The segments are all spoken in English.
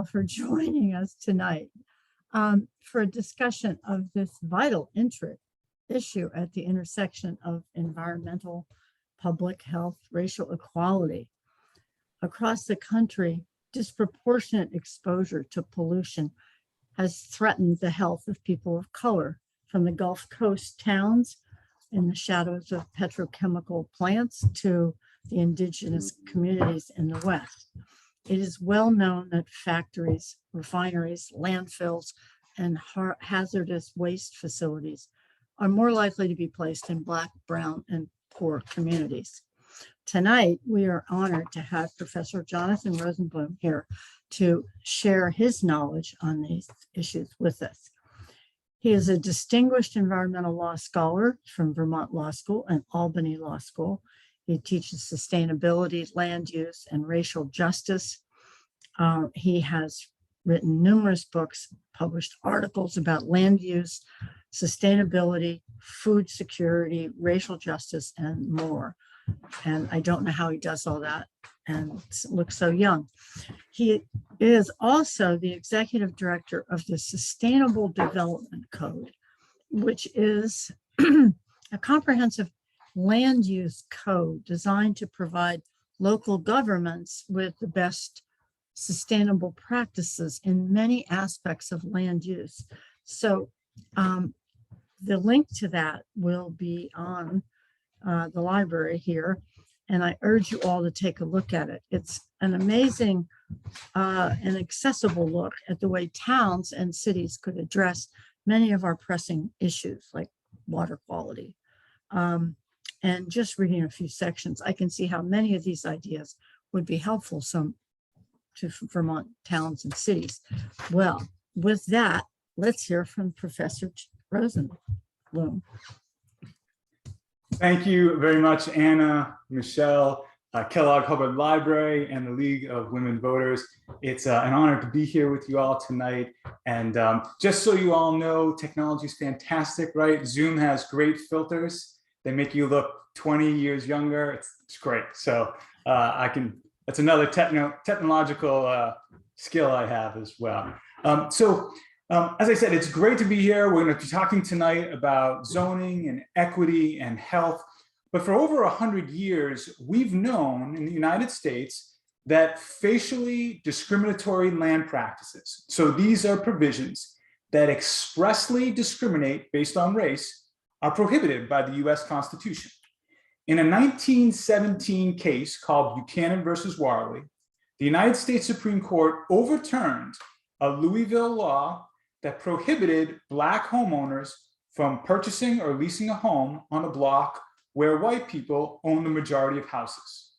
for joining us tonight for a discussion of this vital issue at the intersection of environmental, public health, racial equality. Across the country, disproportionate exposure to pollution has threatened the health of people of color, from the Gulf Coast towns in the shadows of petrochemical plants to the indigenous communities in the West. It is well known that factories, refineries, landfills, and hazardous waste facilities are more likely to be placed in Black, brown, and poor communities. Tonight, we are honored to have Professor Jonathan Rosenbloom here to share his knowledge on these issues with us. He is a distinguished environmental law scholar from Vermont Law School and Albany Law School. He teaches sustainability, land use, and racial justice. He has written numerous books, published articles about land use, sustainability, food security, racial justice, and more. And I don't know how he does all that and looks so young. He is also the executive director of the Sustainable Development Code, which is a comprehensive land use code designed to provide local governments with the best sustainable practices in many aspects of land use. So the link to that will be on the library here, and I urge you all to take a look at it. It's an amazing and accessible look at the way towns and cities could address many of our pressing issues like water quality. And just reading a few sections, I can see how many of these ideas would be helpful to Vermont towns and cities. Well, with that, let's hear from Professor Rosenbloom. Thank you very much, Anna, Michelle, Kellogg-Hubbard Library, and the League of Women Voters. It's an honor to be here with you all tonight. And just so you all know, technology is fantastic, right? Zoom has great filters. They make you look 20 years younger. It's great. So that's another technological skill I have as well. As I said, it's great to be here. We're going to be talking tonight about zoning and equity and health. But for over 100 years, we've known in the United States that facially discriminatory land practices, so these are provisions that expressly discriminate based on race, are prohibited by the US Constitution. In a 1917 case called Buchanan versus Warley, the United States Supreme Court overturned a Louisville law that prohibited Black homeowners from purchasing or leasing a home on a block where white people own the majority of houses.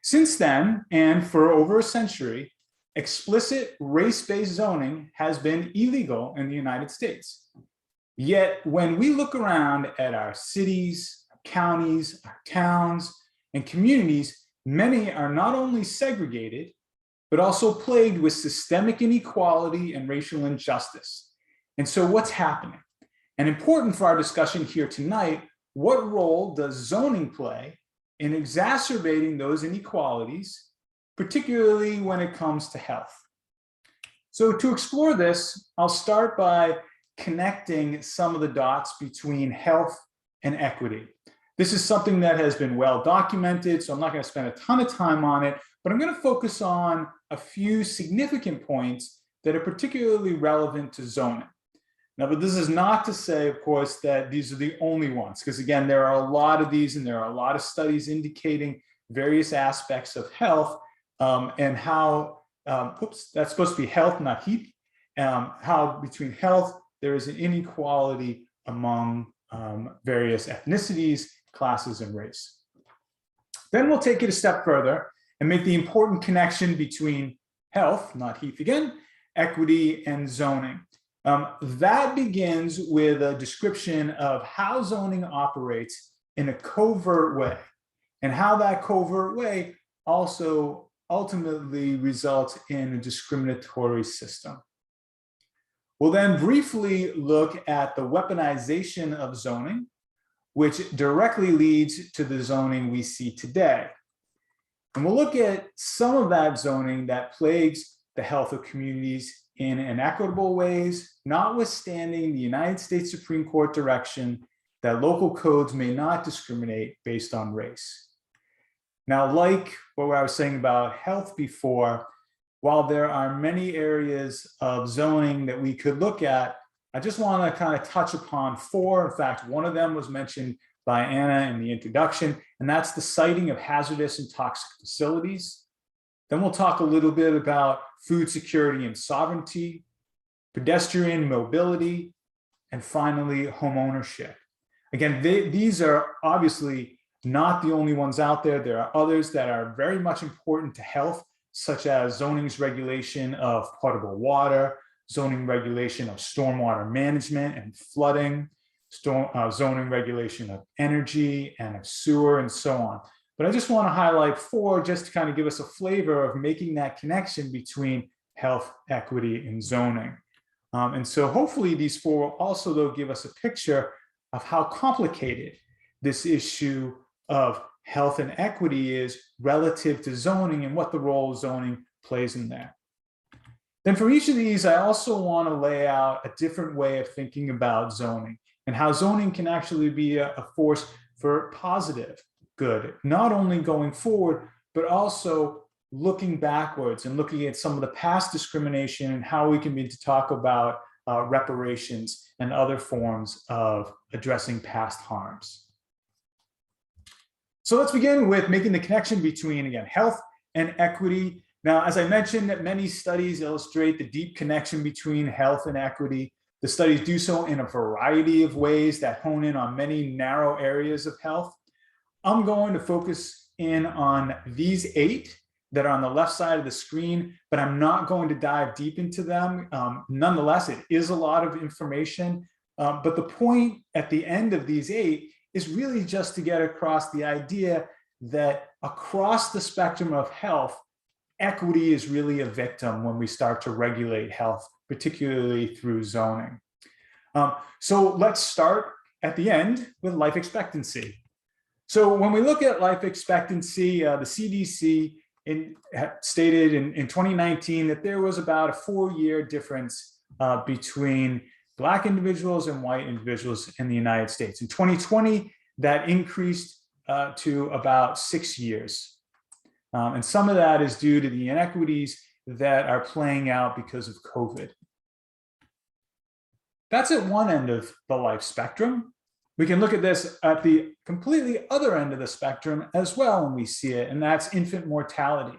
Since then, and for over a century, explicit race-based zoning has been illegal in the United States. Yet when we look around at our cities, our counties, our towns, and communities, many are not only segregated, but also plagued with systemic inequality and racial injustice. And so what's happening? And important for our discussion here tonight, what role does zoning play in exacerbating those inequalities, particularly when it comes to health? So to explore this, I'll start by connecting some of the dots between health and equity. This is something that has been well documented, so I'm not going to spend a ton of time on it, but I'm going to focus on a few significant points that are particularly relevant to zoning. Now, but this is not to say, of course, that these are the only ones, because again, there are a lot of these and there are a lot of studies indicating various aspects of health and how, that's supposed to be health, not health, how between health, there is an inequality among various ethnicities, classes, and race. Then we'll take it a step further and make the important connection between health, not heath again, equity, and zoning. That begins with a description of how zoning operates in a covert way, and how that covert way also ultimately results in a discriminatory system. We'll then briefly look at the weaponization of zoning, which directly leads to the zoning we see today. And we'll look at some of that zoning that plagues the health of communities in inequitable ways, notwithstanding the United States Supreme Court direction that local codes may not discriminate based on race. Now, like what I was saying about health before, while there are many areas of zoning that we could look at, I just want to kind of touch upon four. In fact, one of them was mentioned by Anna in the introduction, and that's the siting of hazardous and toxic facilities. Then we'll talk a little bit about food security and sovereignty, pedestrian mobility, and finally, home ownership. Again, these are obviously not the only ones out there. There are others that are very much important to health, such as zoning's regulation of potable water, zoning regulation of stormwater management and flooding, zoning regulation of energy and of sewer and so on. But I just want to highlight four just to kind of give us a flavor of making that connection between health, equity, and zoning. And so hopefully these four will also, though, give us a picture of how complicated this issue of health and equity is relative to zoning and what the role of zoning plays in that. Then for each of these, I also want to lay out a different way of thinking about zoning and how zoning can actually be a force for positive good, not only going forward, but also looking backwards and looking at some of the past discrimination and how we can begin to talk about reparations and other forms of addressing past harms. So let's begin with making the connection between, again, health and equity. Now, as I mentioned, that many studies illustrate the deep connection between health and equity. The studies do so in a variety of ways that hone in on many narrow areas of health. I'm going to focus in on these 8 that are on the left side of the screen, but I'm not going to dive deep into them. Nonetheless, it is a lot of information, but the point at the end of these 8 is really just to get across the idea that across the spectrum of health, equity is really a victim when we start to regulate health, particularly through zoning. So let's start at the end with life expectancy. So when we look at life expectancy, the CDC stated in 2019 that there was about a 4-year difference between Black individuals and white individuals in the United States. In 2020, that increased to about 6 years. And some of that is due to the inequities that are playing out because of COVID. That's at one end of the life spectrum. We can look at this at the completely other end of the spectrum as well when we see it, and that's infant mortality.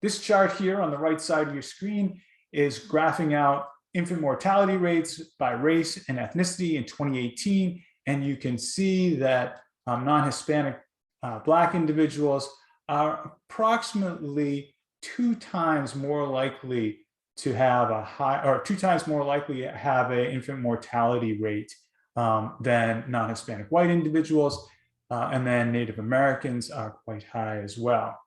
This chart here on the right side of your screen is graphing out infant mortality rates by race and ethnicity in 2018, and you can see that non-Hispanic Black individuals are approximately 2 times more likely to have a high, or 2 times more likely to have an infant mortality rate than non-Hispanic white individuals, and then Native Americans are quite high as well.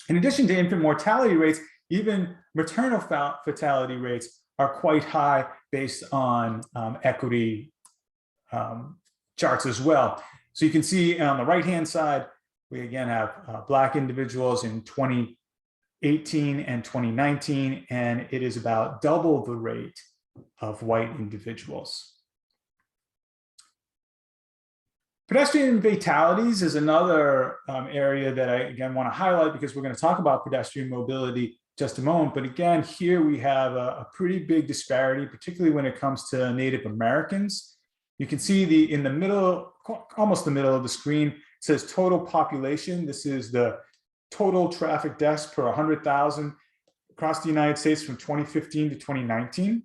In addition to infant mortality rates, even maternal fatality rates are quite high based on equity charts as well. So you can see on the right-hand side, we again have Black individuals in 2018 and 2019, and it is about double the rate of white individuals. Pedestrian fatalities is another area that I, again, want to highlight because we're going to talk about pedestrian mobility just a moment. But again, here we have a pretty big disparity, particularly when it comes to Native Americans. You can see in the middle, almost the middle of the screen, it says total population. This is the total traffic deaths per 100,000 across the United States from 2015 to 2019.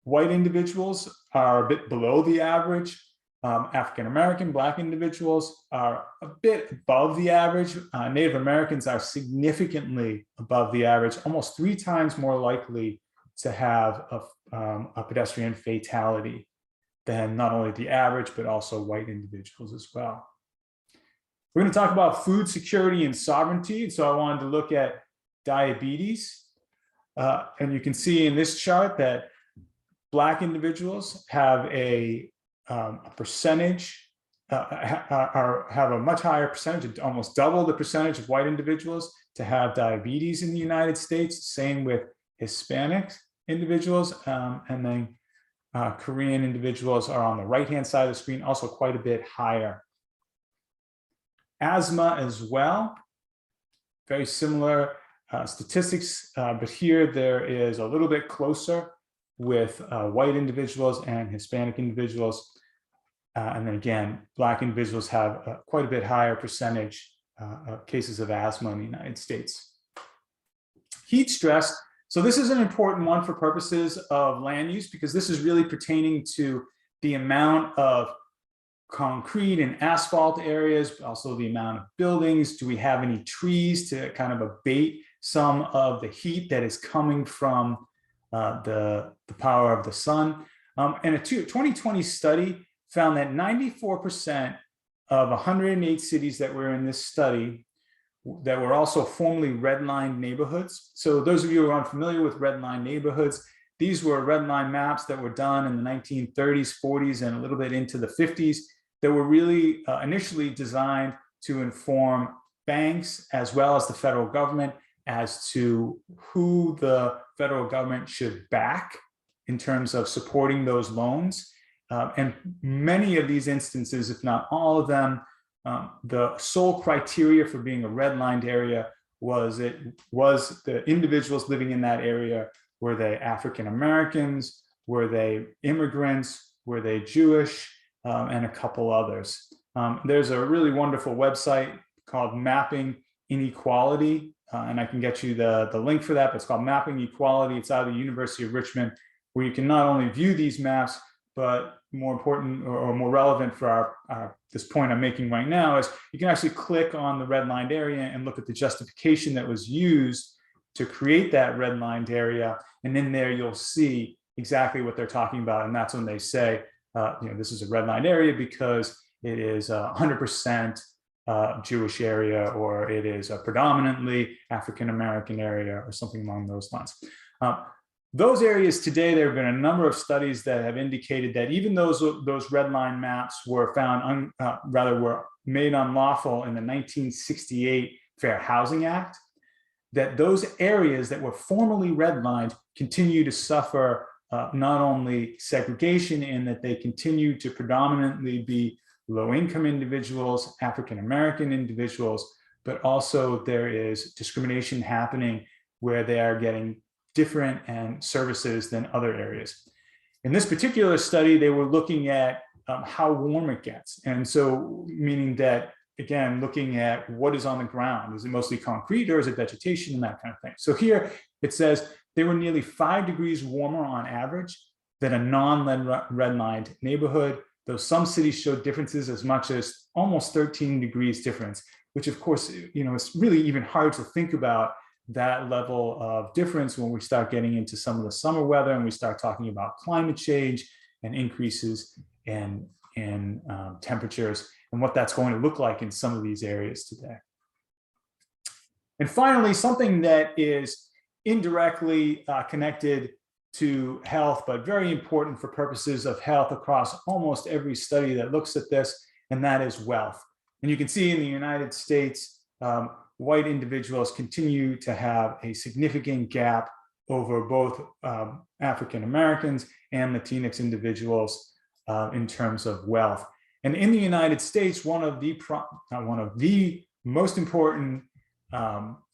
White individuals are a bit below the average. African-American, Black individuals are a bit above the average. Native Americans are significantly above the average, almost 3 times more likely to have a pedestrian fatality than not only the average, but also white individuals as well. We're going to talk about food security and sovereignty. And so I wanted to look at diabetes. And you can see in this chart that Black individuals have a percentage have a much higher percentage, almost double the percentage of white individuals to have diabetes in the United States. Same with Hispanic individuals, and then Korean individuals are on the right-hand side of the screen, also quite a bit higher. Asthma as well, very similar statistics, but here there is a little bit closer with white individuals and Hispanic individuals. And then again, Black individuals have quite a bit higher percentage of cases of asthma in the United States. Heat stress. So this is an important one for purposes of land use, because this is really pertaining to the amount of concrete and asphalt areas, but also the amount of buildings. Do we have any trees to kind of abate some of the heat that is coming from the power of the sun? And a 2020 study found that 94% of 108 cities that were in this study that were also formerly redlined neighborhoods. So those of you who are unfamiliar with redlined neighborhoods, these were redline maps that were done in the 1930s, 40s, and a little bit into the 50s that were really initially designed to inform banks as well as the federal government as to who the federal government should back in terms of supporting those loans. And many of these instances, if not all of them, the sole criteria for being a redlined area was the individuals living in that area. Were they African Americans? Were they immigrants? Were they Jewish? And a couple others. There's a really wonderful website called Mapping Inequality, and I can get you the link for that, but it's called Mapping Equality. It's out of the University of Richmond, where you can not only view these maps, but more important or more relevant for this point I'm making right now is you can actually click on the redlined area and look at the justification that was used to create that redlined area. And in there, you'll see exactly what they're talking about. And that's when they say, this is a redlined area because it is 100% Jewish area, or it is a predominantly African-American area, or something along those lines. Those areas today, there have been a number of studies that have indicated that even those red line maps were found, were made unlawful in the 1968 Fair Housing Act, that those areas that were formerly redlined continue to suffer not only segregation in that they continue to predominantly be low-income individuals, African-American individuals, but also there is discrimination happening where they are getting different services than other areas. In this particular study, they were looking at how warm it gets. And so meaning that, again, looking at what is on the ground. Is it mostly concrete or is it vegetation and that kind of thing? So here it says they were nearly 5 degrees warmer on average than a non-redlined neighborhood, though some cities showed differences as much as almost 13 degrees difference, which of course, it's really even hard to think about that level of difference when we start getting into some of the summer weather and we start talking about climate change and increases in temperatures and what that's going to look like in some of these areas today. And finally, something that is indirectly connected to health, but very important for purposes of health across almost every study that looks at this, and that is wealth. And you can see in the United States, white individuals continue to have a significant gap over both African Americans and Latinx individuals in terms of wealth. And in the United States, one of the most important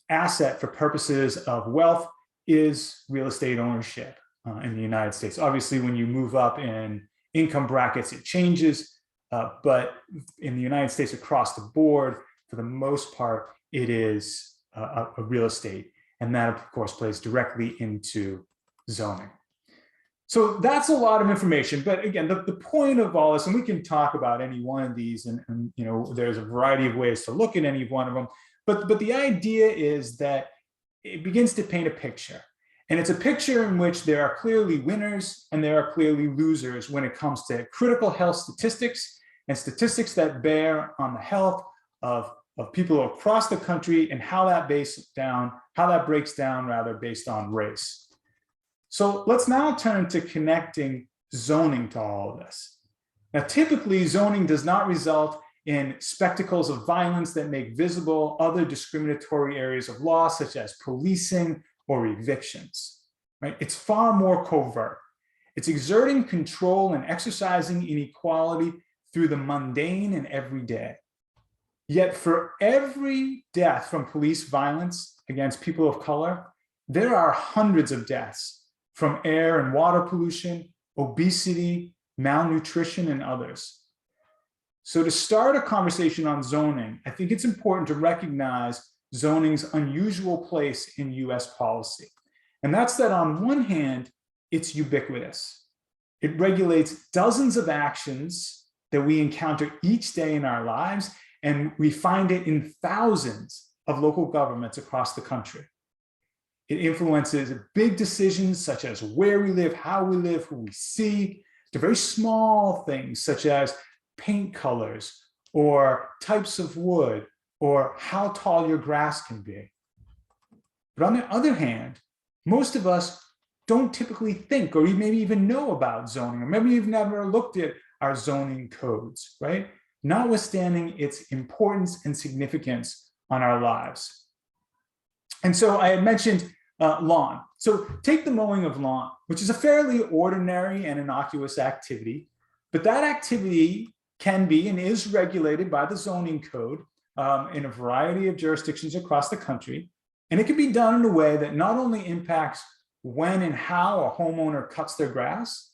asset for purposes of wealth is real estate ownership in the United States. Obviously, when you move up in income brackets, it changes, but in the United States across the board, for the most part, it is a real estate. And that, of course, plays directly into zoning. So that's a lot of information. But again, the point of all this, and we can talk about any one of these, and there's a variety of ways to look at any one of them. But the idea is that it begins to paint a picture. And it's a picture in which there are clearly winners and there are clearly losers when it comes to critical health statistics and statistics that bear on the health of people across the country and how that breaks down rather based on race. So let's now turn to connecting zoning to all of this. Now, typically, zoning does not result in spectacles of violence that make visible other discriminatory areas of law, such as policing or evictions, right? It's far more covert. It's exerting control and exercising inequality through the mundane and everyday. Yet for every death from police violence against people of color, there are hundreds of deaths from air and water pollution, obesity, malnutrition, and others. So to start a conversation on zoning, I think it's important to recognize zoning's unusual place in US policy. And that's that on one hand, it's ubiquitous. It regulates dozens of actions that we encounter each day in our lives, and we find it in thousands of local governments across the country. It influences big decisions such as where we live, how we live, who we see, to very small things such as paint colors or types of wood or how tall your grass can be. But on the other hand, most of us don't typically think or maybe even know about zoning, or maybe you've never looked at our zoning codes, right? Notwithstanding its importance and significance on our lives. And so I had mentioned lawn. So take the mowing of lawn, which is a fairly ordinary and innocuous activity, but that activity can be and is regulated by the zoning code in a variety of jurisdictions across the country. And it can be done in a way that not only impacts when and how a homeowner cuts their grass,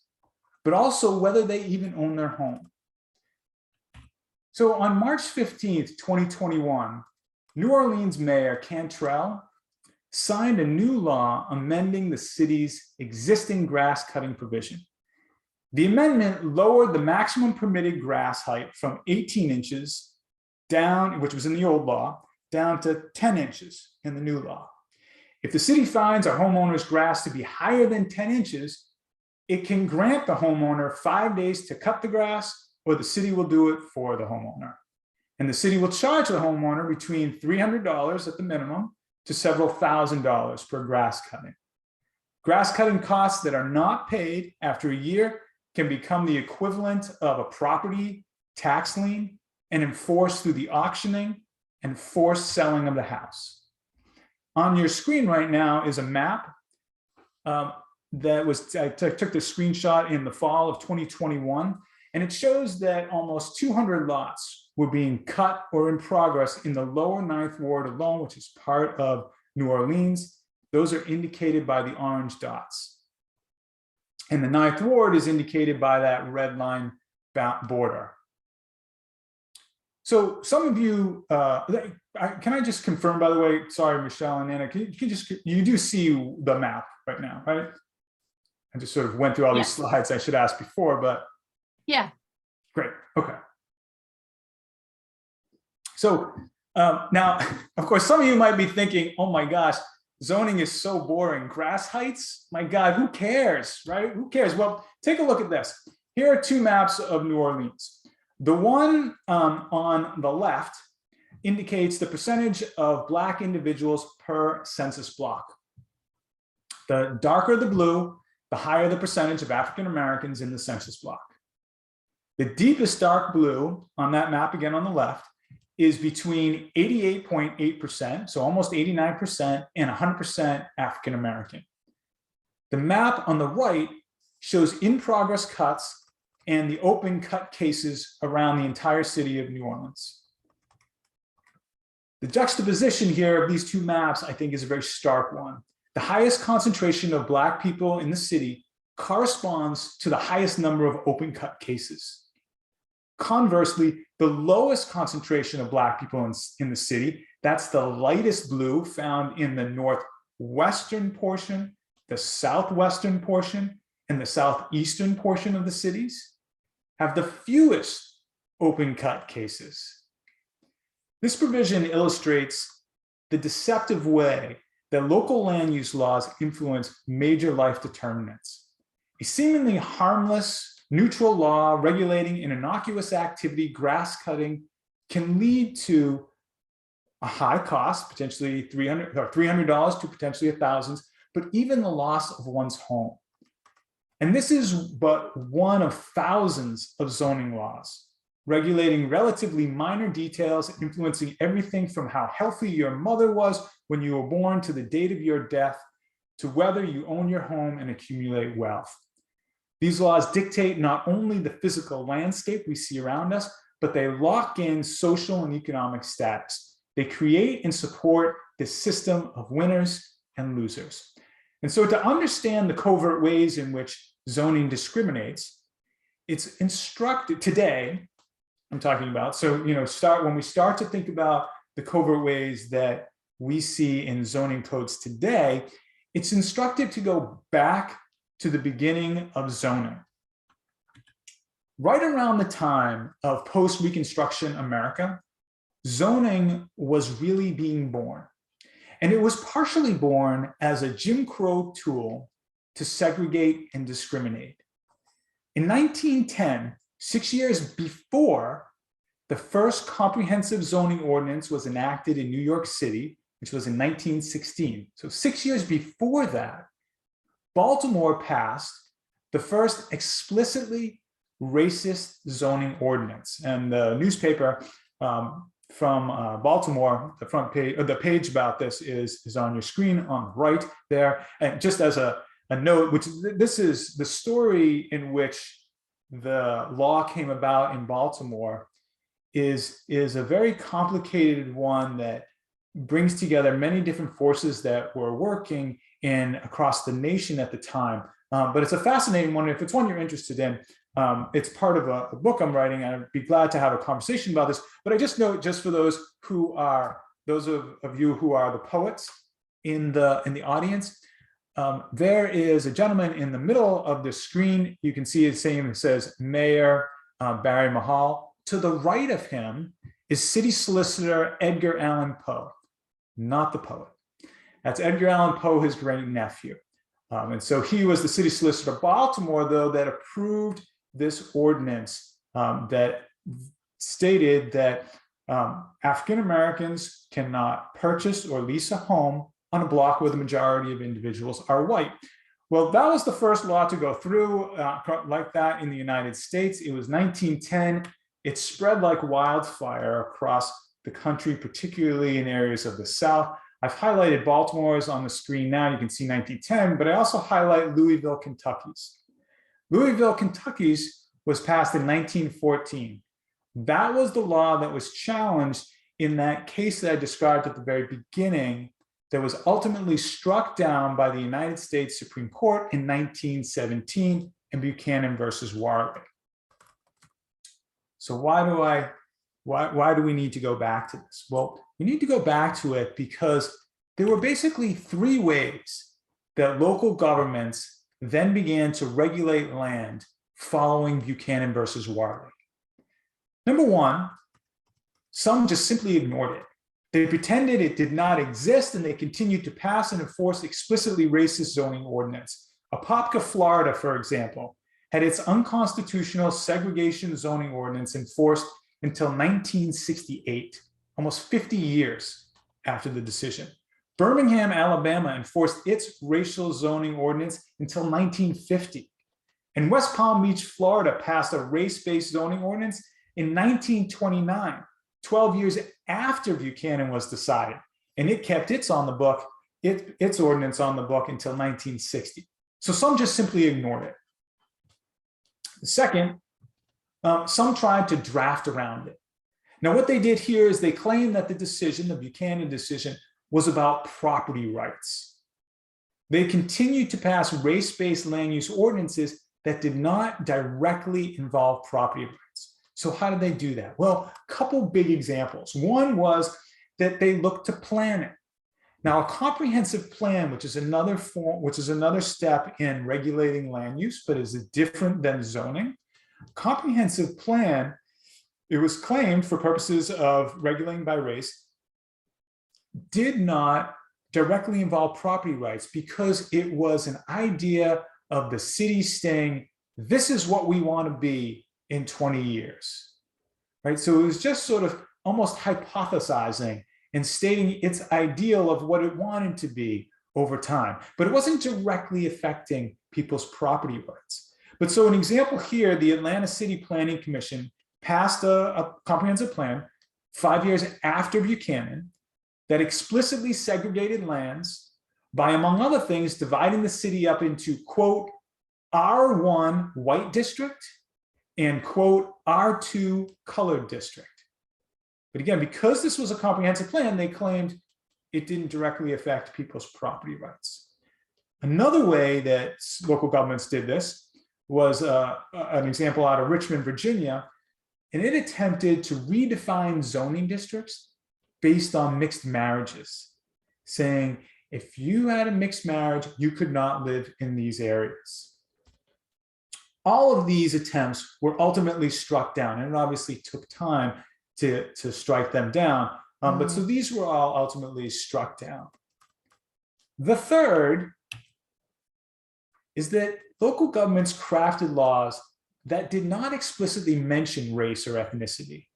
but also whether they even own their home. So on March 15th, 2021, New Orleans Mayor Cantrell signed a new law amending the city's existing grass cutting provision. The amendment lowered the maximum permitted grass height from 18 inches down, which was in the old law, down to 10 inches in the new law. If the city finds a homeowner's grass to be higher than 10 inches, it can grant the homeowner 5 days to cut the grass, or the city will do it for the homeowner. And the city will charge the homeowner between $300 at the minimum to several $1,000s per grass cutting. Grass cutting costs that are not paid after a year can become the equivalent of a property tax lien and enforced through the auctioning and forced selling of the house. On your screen right now is a map I took the screenshot in the fall of 2021, and it shows that almost 200 lots were being cut or in progress in the lower 9th Ward alone, which is part of New Orleans. Those are indicated by the orange dots. And the 9th Ward is indicated by that red line border. So some of you, can I just confirm, by the way, sorry, Michelle and Anna, you do see the map right now, right? I just sort of went through all these slides I should ask before, but. Yeah. Great, okay. So now, of course, some of you might be thinking, oh my gosh, zoning is so boring. Grass heights, my God, who cares, right? Who cares? Well, take a look at this. Here are two maps of New Orleans. The one on the left indicates the percentage of Black individuals per census block. The darker the blue, the higher the percentage of African Americans in the census block. The deepest dark blue on that map, again on the left, is between 88.8%, so almost 89%, and 100% African American. The map on the right shows in-progress cuts and the open cut cases around the entire city of New Orleans. The juxtaposition here of these two maps, I think, is a very stark one. The highest concentration of Black people in the city corresponds to the highest number of open cut cases. Conversely, the lowest concentration of Black people in the city, that's the lightest blue found in the northwestern portion, the southwestern portion, and the southeastern portion of the cities, have the fewest open cut cases. This provision illustrates the deceptive way that local land use laws influence major life determinants. A seemingly harmless, neutral law regulating an innocuous activity, grass cutting, can lead to a high cost, potentially $300 to potentially $1,000, but even the loss of one's home. And this is but one of thousands of zoning laws, regulating relatively minor details, influencing everything from how healthy your mother was when you were born to the date of your death, to whether you own your home and accumulate wealth. These laws dictate not only the physical landscape we see around us, but they lock in social and economic status. They create and support this system of winners and losers. And so to understand the covert ways in which zoning discriminates, it's instructive today, I'm talking about, so when we start to think about the covert ways that we see in zoning codes today, it's instructive to go back to the beginning of zoning. Right around the time of post-Reconstruction America, zoning was really being born. And it was partially born as a Jim Crow tool to segregate and discriminate. In 1910, 6 years before the first comprehensive zoning ordinance was enacted in New York City, which was in 1916. So 6 years before that, Baltimore passed the first explicitly racist zoning ordinance. And the newspaper from Baltimore, the front page, or the page about this is on your screen on the right there. And just as a note, which this is the story in which the law came about in Baltimore, is a very complicated one that brings together many different forces that were working across the nation at the time. But it's a fascinating one. If it's one you're interested in, it's part of a book I'm writing. I'd be glad to have a conversation about this. But I just note, just for those of you who are the poets in the audience, there is a gentleman in the middle of the screen. You can see his name. It says Mayor Barry Mahal. To the right of him is City Solicitor Edgar Allan Poe, not the poet. That's Edgar Allan Poe, his great nephew. And so he was the city solicitor of Baltimore, though, that approved this ordinance that stated that African Americans cannot purchase or lease a home on a block where the majority of individuals are white. Well, that was the first law to go through like that in the United States. It was 1910. It spread like wildfire across the country, particularly in areas of the South. I've highlighted Baltimore's on the screen now. You can see 1910, but I also highlight Louisville, Kentucky's. Louisville, Kentucky's was passed in 1914. That was the law that was challenged in that case that I described at the very beginning, that was ultimately struck down by the United States Supreme Court in 1917 in Buchanan versus Warley. So why do we need to go back to this? Well, we need to go back to it because there were basically three ways that local governments then began to regulate land following Buchanan versus Warley. Number one, some just simply ignored it. They pretended it did not exist, and they continued to pass and enforce explicitly racist zoning ordinance. Apopka, Florida, for example, had its unconstitutional segregation zoning ordinance enforced until 1968, almost 50 years after the decision. Birmingham, Alabama enforced its racial zoning ordinance until 1950. And West Palm Beach, Florida passed a race-based zoning ordinance in 1929, 12 years after Buchanan was decided. And it kept its ordinance on the book until 1960. So some just simply ignored it. Second, some tried to draft around it. Now, what they did here is they claimed that the Buchanan decision, was about property rights. They continued to pass race-based land use ordinances that did not directly involve property rights. So how did they do that? Well, a couple big examples. One was that they looked to planning. Now, a comprehensive plan, which is another step in regulating land use, but is different than zoning. Comprehensive plan, it was claimed for purposes of regulating by race, did not directly involve property rights because it was an idea of the city saying, this is what we want to be in 20 years, right? So it was just sort of almost hypothesizing and stating its ideal of what it wanted to be over time, but it wasn't directly affecting people's property rights. But so an example here, the Atlanta City Planning Commission passed a comprehensive plan 5 years after Buchanan that explicitly segregated lands by, among other things, dividing the city up into, quote, R1 white district and, quote, R2 colored district. But again, because this was a comprehensive plan, they claimed it didn't directly affect people's property rights. Another way that local governments did this was an example out of Richmond, Virginia, and it attempted to redefine zoning districts based on mixed marriages, saying if you had a mixed marriage, you could not live in these areas. All of these attempts were ultimately struck down, and it obviously took time to strike them down. But so these were all ultimately struck down. The third is that local governments crafted laws that did not explicitly mention race or ethnicity,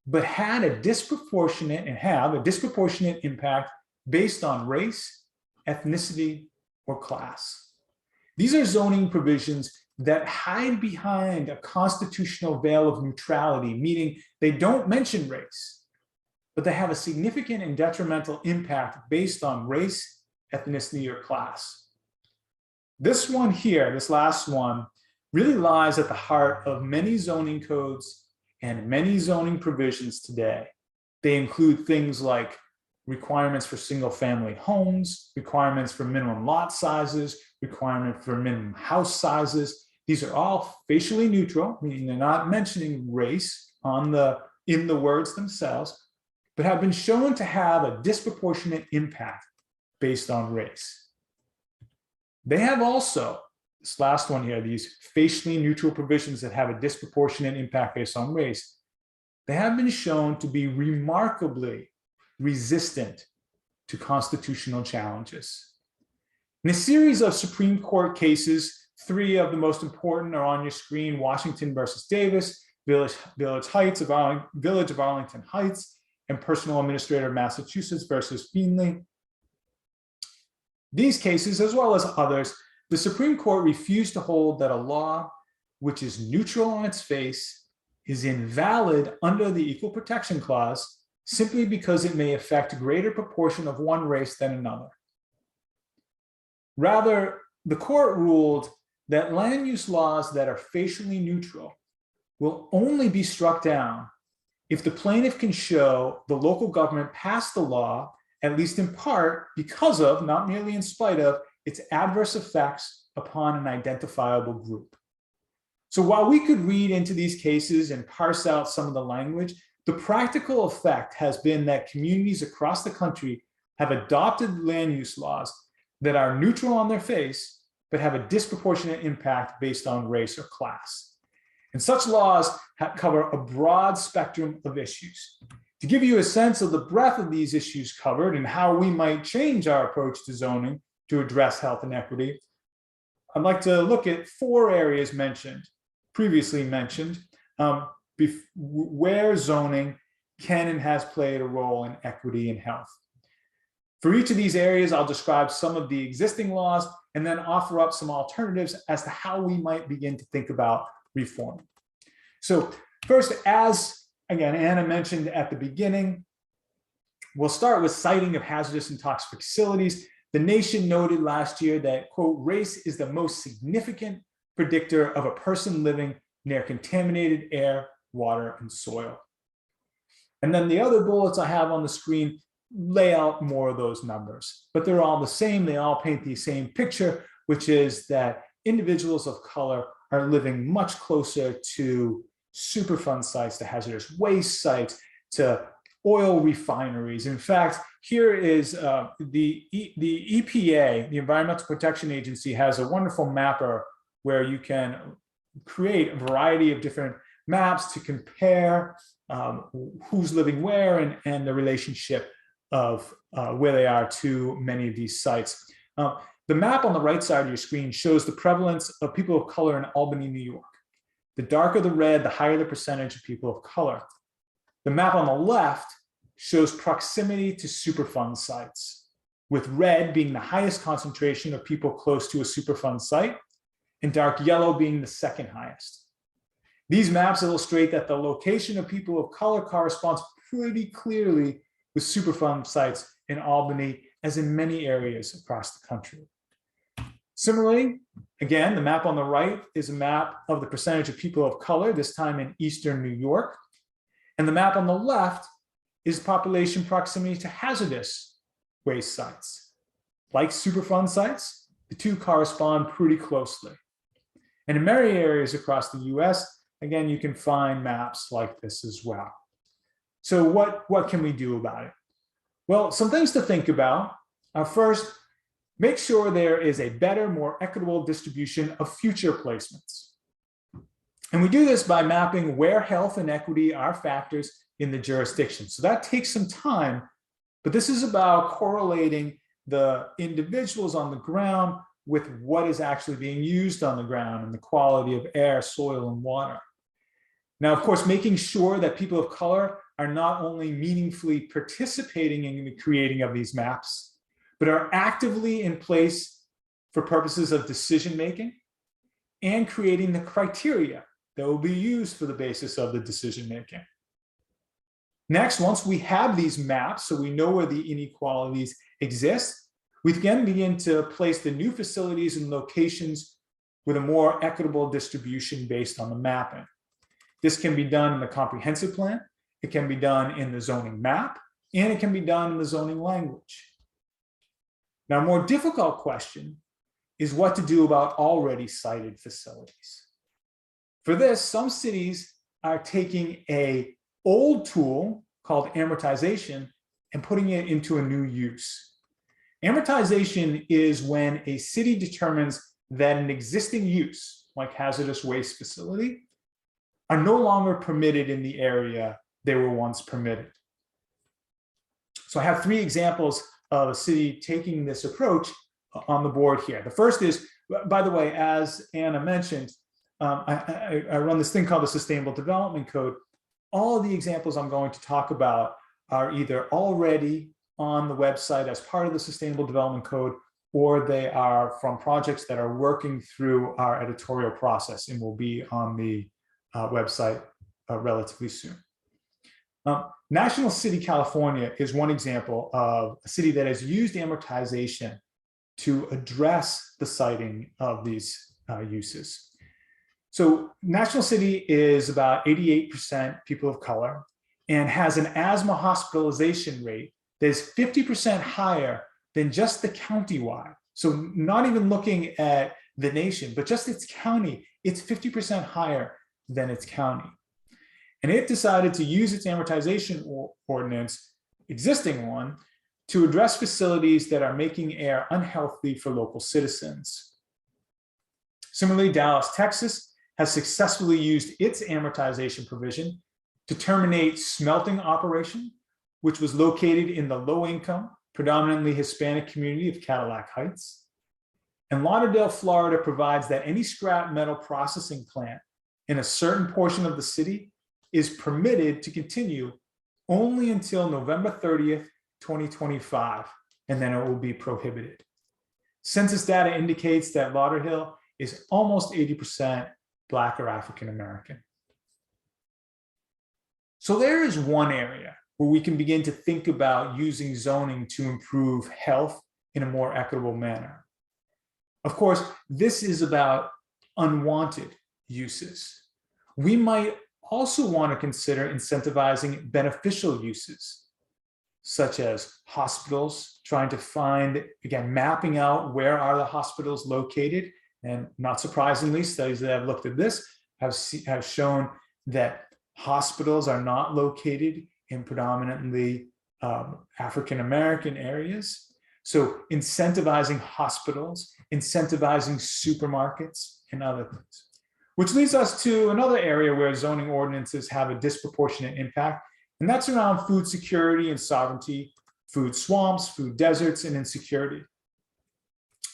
but had a disproportionate and have a disproportionate impact based on race, ethnicity, or class. These are zoning provisions that hide behind a constitutional veil of neutrality, meaning they don't mention race, but they have a significant and detrimental impact based on race, ethnicity, or class. This one here, this last one, really lies at the heart of many zoning codes and many zoning provisions today. They include things like requirements for single-family homes, requirements for minimum lot sizes, requirement for minimum house sizes. These are all facially neutral, meaning they're not mentioning race in the words themselves, but have been shown to have a disproportionate impact based on race. They have also, this last one here, these facially neutral provisions that have a disproportionate impact based on race, they have been shown to be remarkably resistant to constitutional challenges. In a series of Supreme Court cases, 3 of the most important are on your screen: Washington versus Davis, Village of Arlington Heights, and Personal Administrator of Massachusetts versus Feenley. These cases, as well as others, the Supreme Court refused to hold that a law which is neutral on its face is invalid under the Equal Protection Clause simply because it may affect a greater proportion of one race than another. Rather, the court ruled that land use laws that are facially neutral will only be struck down if the plaintiff can show the local government passed the law, at least in part, because of, not merely in spite of, its adverse effects upon an identifiable group. So while we could read into these cases and parse out some of the language, the practical effect has been that communities across the country have adopted land use laws that are neutral on their face, but have a disproportionate impact based on race or class. And such laws cover a broad spectrum of issues. To give you a sense of the breadth of these issues covered and how we might change our approach to zoning to address health inequity, I'd like to look at 4 areas previously mentioned, where zoning can and has played a role in equity and health. For each of these areas, I'll describe some of the existing laws and then offer up some alternatives as to how we might begin to think about reform. So first, as again, Anna mentioned at the beginning, we'll start with citing of hazardous and toxic facilities. The nation noted last year that, quote, race is the most significant predictor of a person living near contaminated air, water, and soil. And then the other bullets I have on the screen lay out more of those numbers, but they're all the same. They all paint the same picture, which is that individuals of color are living much closer to Superfund sites, to hazardous waste sites, to oil refineries. In fact, here is the EPA, the Environmental Protection Agency, has a wonderful mapper where you can create a variety of different maps to compare who's living where and the relationship of where they are to many of these sites. The map on the right side of your screen shows the prevalence of people of color in Albany, New York. The darker the red, the higher the percentage of people of color. The map on the left shows proximity to Superfund sites. with red being the highest concentration of people close to a Superfund site, and dark yellow being the second highest. These maps illustrate that the location of people of color corresponds pretty clearly with Superfund sites in Albany, as in many areas across the country. Similarly, again, the map on the right is a map of the percentage of people of color, this time in Eastern New York. And the map on the left is population proximity to hazardous waste sites. Like Superfund sites, the two correspond pretty closely. And in many areas across the US, again, you can find maps like this as well. So what can we do about it? Well, some things to think about are first, make sure there is a better, more equitable distribution of future placements. And we do this by mapping where health and equity are factors in the jurisdiction. So that takes some time, but this is about correlating the individuals on the ground with what is actually being used on the ground and the quality of air, soil, and water. Now, of course, making sure that people of color are not only meaningfully participating in the creating of these maps, but are actively in place for purposes of decision-making and creating the criteria that will be used for the basis of the decision-making. Next, once we have these maps, so we know where the inequalities exist, we then begin to place the new facilities in locations with a more equitable distribution based on the mapping. This can be done in the comprehensive plan, it can be done in the zoning map, and it can be done in the zoning language. Now, a more difficult question is what to do about already cited facilities. For this, some cities are taking an old tool called amortization and putting it into a new use. Amortization is when a city determines that an existing use, like hazardous waste facility, are no longer permitted in the area they were once permitted. So I have three examples of a city taking this approach on the board here. The first is, by the way, as Anna mentioned, I run this thing called the Sustainable Development Code. All of the examples I'm going to talk about are either already on the website as part of the Sustainable Development Code, or they are from projects that are working through our editorial process and will be on the website relatively soon. National City, California is one example of a city that has used amortization to address the siting of these uses. So National City is about 88% people of color and has an asthma hospitalization rate that is 50% higher than just the county-wide. So not even looking at the nation, but just its county, it's 50% higher than its county. And it decided to use its amortization ordinance, existing one, to address facilities that are making air unhealthy for local citizens. Similarly, Dallas, Texas has successfully used its amortization provision to terminate smelting operation, which was located in the low-income, predominantly Hispanic community of Cadillac Heights. And Lauderdale, Florida provides that any scrap metal processing plant in a certain portion of the city is permitted to continue only until November 30th, 2025, and then it will be prohibited. Census data indicates that Lauderdale is almost 80% Black or African American. So there is one area where we can begin to think about using zoning to improve health in a more equitable manner. Of course, this is about unwanted uses. We might also want to consider incentivizing beneficial uses, such as hospitals, trying to find, again, mapping out where are the hospitals located. And not surprisingly, studies that have looked at this have shown that hospitals are not located in predominantly African-American areas. So incentivizing hospitals, incentivizing supermarkets, and other things. Which leads us to another area where zoning ordinances have a disproportionate impact, and that's around food security and sovereignty, food swamps, food deserts, and insecurity.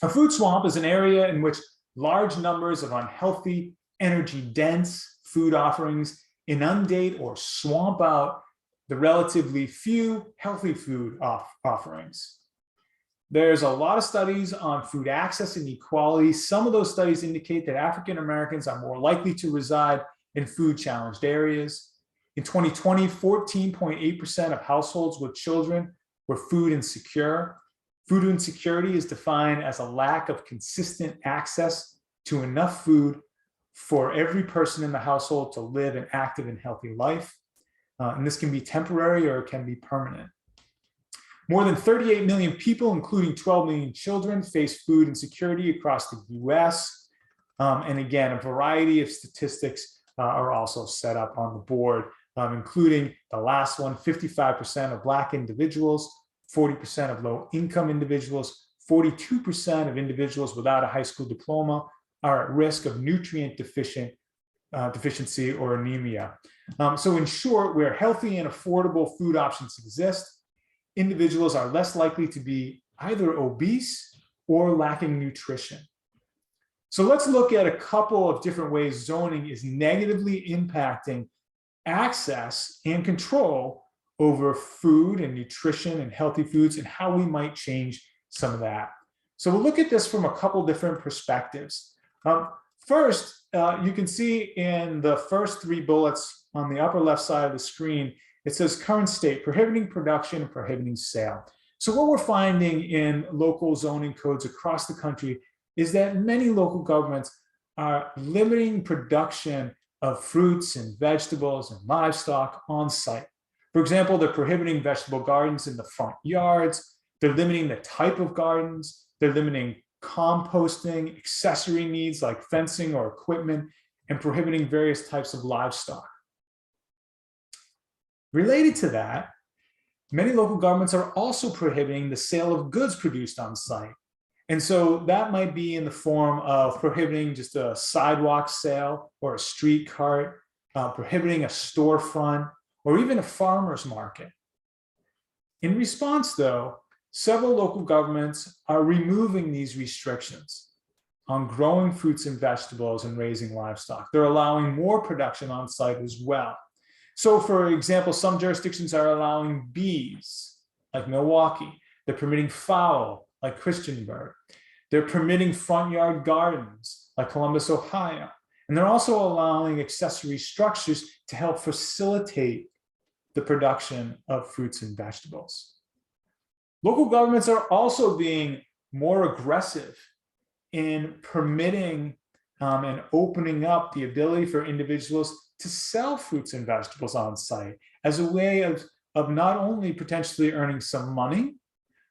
A food swamp is an area in which large numbers of unhealthy, energy-dense food offerings inundate or swamp out the relatively few healthy food offerings. There's a lot of studies on food access and equality. Some of those studies indicate that African Americans are more likely to reside in food-challenged areas. In 2020, 14.8% of households with children were food insecure. Food insecurity is defined as a lack of consistent access to enough food for every person in the household to live an active and healthy life. And this can be temporary or it can be permanent. More than 38 million people, including 12 million children, face food insecurity across the US. And again, a variety of statistics are also set up on the board, including the last one, 55% of Black individuals, 40% of low-income individuals, 42% of individuals without a high school diploma are at risk of nutrient deficiency or anemia. So in short, where healthy and affordable food options exist, individuals are less likely to be either obese or lacking nutrition. So let's look at a couple of different ways zoning is negatively impacting access and control over food and nutrition and healthy foods and how we might change some of that. So we'll look at this from a couple different perspectives. First, you can see in the first three bullets on the upper left side of the screen, it says current state, prohibiting production and prohibiting sale. So what we're finding in local zoning codes across the country is that many local governments are limiting production of fruits and vegetables and livestock on site. For example, they're prohibiting vegetable gardens in the front yards. They're limiting the type of gardens. They're limiting composting, accessory needs like fencing or equipment, and prohibiting various types of livestock. Related to that, many local governments are also prohibiting the sale of goods produced on site. And so that might be in the form of prohibiting just a sidewalk sale or a street cart, prohibiting a storefront, or even a farmer's market. In response, though, several local governments are removing these restrictions on growing fruits and vegetables and raising livestock. They're allowing more production on site as well. So for example, some jurisdictions are allowing bees, like Milwaukee. They're permitting fowl, like Christiansburg. They're permitting front yard gardens, like Columbus, Ohio. And they're also allowing accessory structures to help facilitate the production of fruits and vegetables. Local governments are also being more aggressive in permitting and opening up the ability for individuals to sell fruits and vegetables on site as a way of not only potentially earning some money,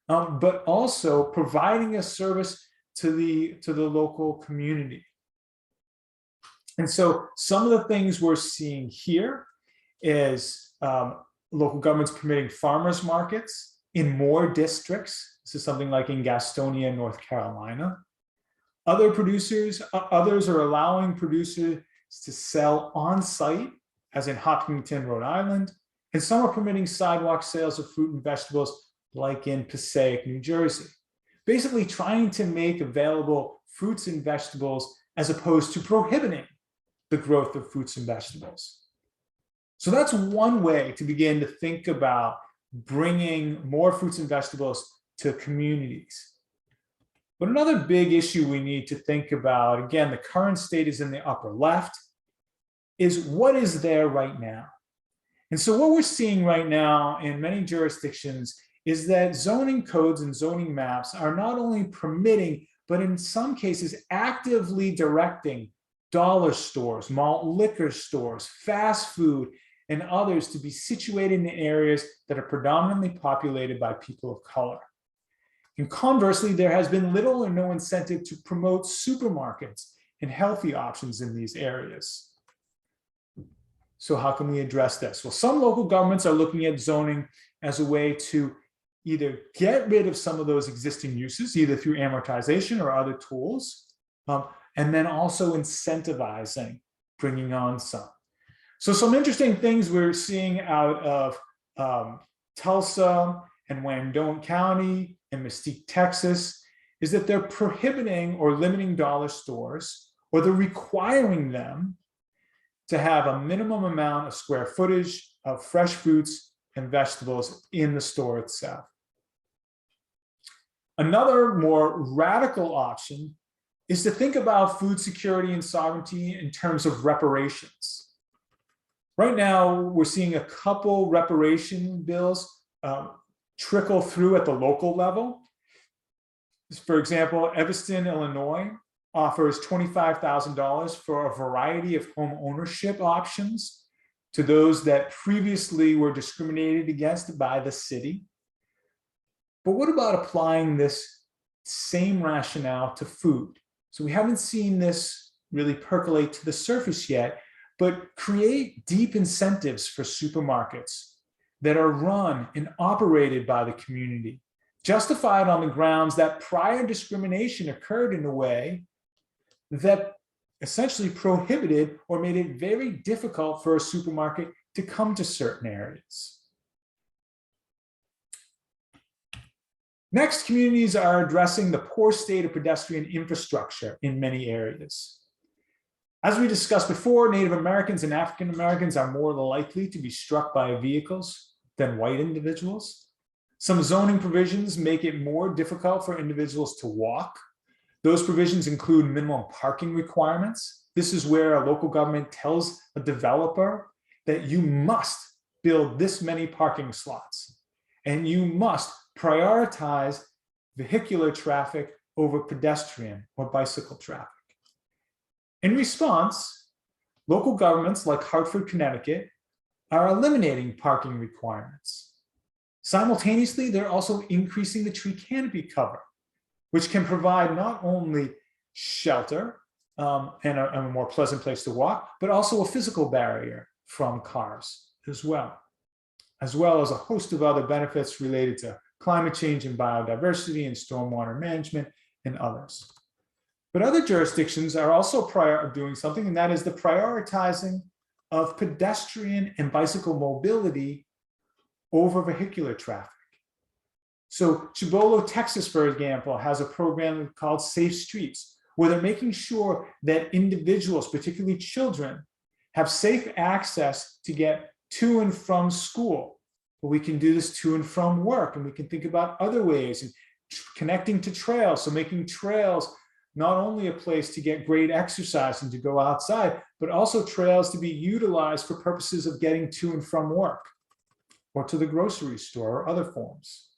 but also providing a service to the local community. And so some of the things we're seeing here is local governments permitting farmers markets in more districts. This is something like in Gastonia, North Carolina. Others are allowing producers to sell on site, as in Hopkinton, Rhode Island. And some are permitting sidewalk sales of fruit and vegetables, like in Passaic, New Jersey. Basically trying to make available fruits and vegetables as opposed to prohibiting the growth of fruits and vegetables. So that's one way to begin to think about bringing more fruits and vegetables to communities. But another big issue we need to think about, again, the current state is in the upper left, is what is there right now? And so what we're seeing right now in many jurisdictions is that zoning codes and zoning maps are not only permitting, but in some cases actively directing dollar stores, malt liquor stores, fast food, and others to be situated in areas that are predominantly populated by people of color. And conversely, there has been little or no incentive to promote supermarkets and healthy options in these areas. So how can we address this? Well, some local governments are looking at zoning as a way to either get rid of some of those existing uses, either through amortization or other tools, and then also incentivizing bringing on some. So some interesting things we're seeing out of Tulsa and Wyandotte County and Mesquite, Texas, is that they're prohibiting or limiting dollar stores, or they're requiring them to have a minimum amount of square footage of fresh fruits and vegetables in the store itself. Another more radical option is to think about food security and sovereignty in terms of reparations. Right now, we're seeing a couple reparation bills trickle through at the local level. For example, Evanston, Illinois offers $25,000 for a variety of home ownership options to those that previously were discriminated against by the city. But what about applying this same rationale to food? So we haven't seen this really percolate to the surface yet, but create deep incentives for supermarkets that are run and operated by the community, justified on the grounds that prior discrimination occurred in a way that essentially prohibited or made it very difficult for a supermarket to come to certain areas. Next, communities are addressing the poor state of pedestrian infrastructure in many areas. As we discussed before, Native Americans and African Americans are more likely to be struck by vehicles than white individuals. Some zoning provisions make it more difficult for individuals to walk. Those provisions include minimum parking requirements. This is where a local government tells a developer that you must build this many parking slots, and you must prioritize vehicular traffic over pedestrian or bicycle traffic. In response, local governments like Hartford, Connecticut, are eliminating parking requirements. Simultaneously, they're also increasing the tree canopy cover, which can provide not only shelter and a more pleasant place to walk, but also a physical barrier from cars as well as a host of other benefits related to climate change and biodiversity and stormwater management and others. But other jurisdictions are also doing something, and that is the prioritizing of pedestrian and bicycle mobility over vehicular traffic. So Chibolo, Texas, for example, has a program called Safe Streets, where they're making sure that individuals, particularly children, have safe access to get to and from school. But we can do this to and from work, and we can think about other ways and connecting to trails. So making trails not only a place to get great exercise and to go outside, but also trails to be utilized for purposes of getting to and from work or to the grocery store or other forms.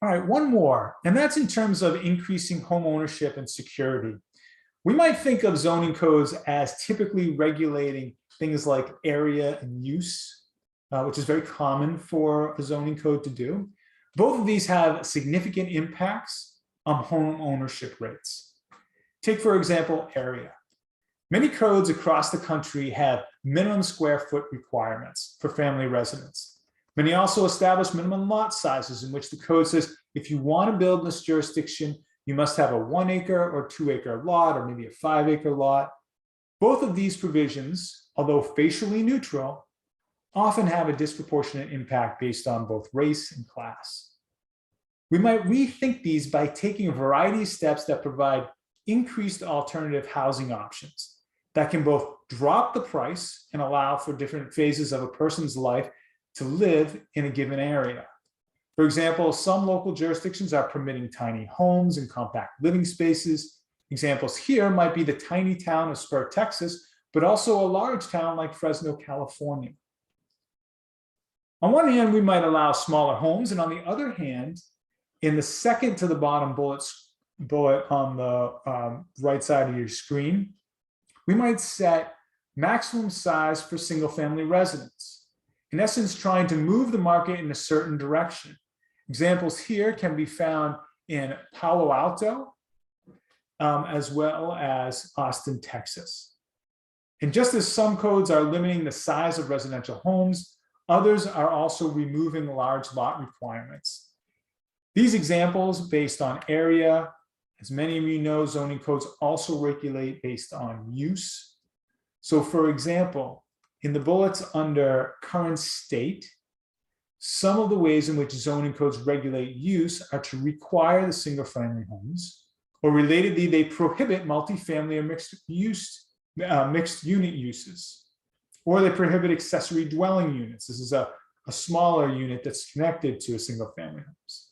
All right, one more, and that's in terms of increasing home ownership and security. We might think of zoning codes as typically regulating things like area and use, which is very common for a zoning code to do. Both of these have significant impacts on home ownership rates. Take, for example, area. Many codes across the country have minimum square foot requirements for family residents. Many also establish minimum lot sizes in which the code says, if you want to build in this jurisdiction, you must have a 1 acre or 2 acre lot, or maybe a 5 acre lot. Both of these provisions, although facially neutral, often have a disproportionate impact based on both race and class. We might rethink these by taking a variety of steps that provide increased alternative housing options that can both drop the price and allow for different phases of a person's life to live in a given area. For example, some local jurisdictions are permitting tiny homes and compact living spaces. Examples here might be the tiny town of Spur, Texas, but also a large town like Fresno, California. On one hand, we might allow smaller homes, and on the other hand, in the second to the bottom bullet on the right side of your screen, we might set maximum size for single-family residents. In essence, trying to move the market in a certain direction. Examples here can be found in Palo Alto, as well as Austin, Texas. And just as some codes are limiting the size of residential homes, others are also removing large lot requirements. These examples based on area, as many of you know, zoning codes also regulate based on use. So for example, in the bullets under current state, some of the ways in which zoning codes regulate use are to require the single-family homes, or relatedly, they prohibit multifamily or mixed unit uses, or they prohibit accessory dwelling units. This is a a smaller unit that's connected to a single family house.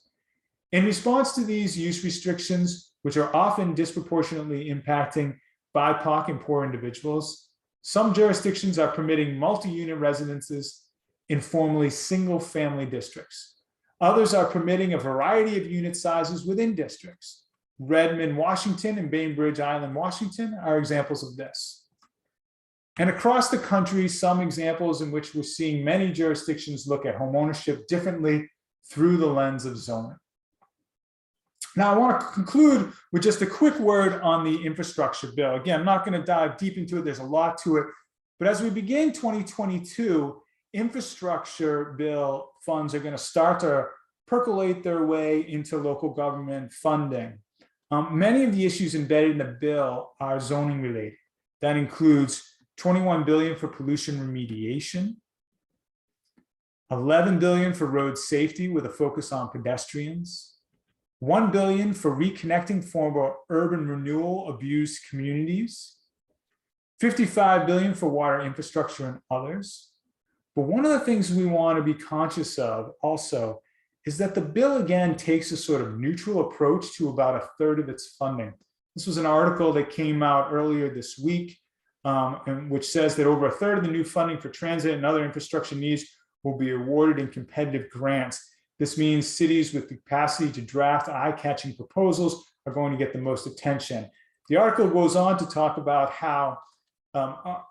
In response to these use restrictions, which are often disproportionately impacting BIPOC and poor individuals, some jurisdictions are permitting multi-unit residences in formerly single-family districts. Others are permitting a variety of unit sizes within districts. Redmond, Washington, and Bainbridge Island, Washington are examples of this. And across the country, some examples in which we're seeing many jurisdictions look at homeownership differently through the lens of zoning. Now, I want to conclude with just a quick word on the infrastructure bill. Again, I'm not going to dive deep into it. There's a lot to it. But as we begin 2022, infrastructure bill funds are going to start to percolate their way into local government funding. Many of the issues embedded in the bill are zoning related. That includes $21 billion for pollution remediation, $11 billion for road safety with a focus on pedestrians, $1 billion for reconnecting former urban renewal abused communities, $55 billion for water infrastructure and others. But one of the things we want to be conscious of also is that the bill again takes a sort of neutral approach to about a third of its funding. This was an article that came out earlier this week, which says that over a third of the new funding for transit and other infrastructure needs will be awarded in competitive grants. This means cities with the capacity to draft eye-catching proposals are going to get the most attention. The article goes on to talk about how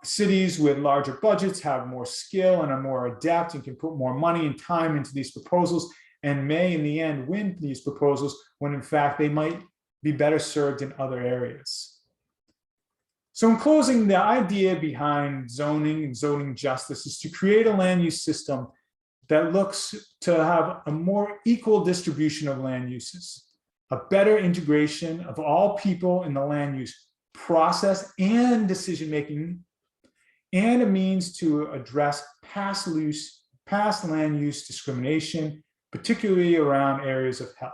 cities with larger budgets have more skill and are more adept and can put more money and time into these proposals and may in the end win these proposals when in fact they might be better served in other areas. So in closing, the idea behind zoning and zoning justice is to create a land use system that looks to have a more equal distribution of land uses, a better integration of all people in the land use process and decision-making, and a means to address past land use discrimination, particularly around areas of health.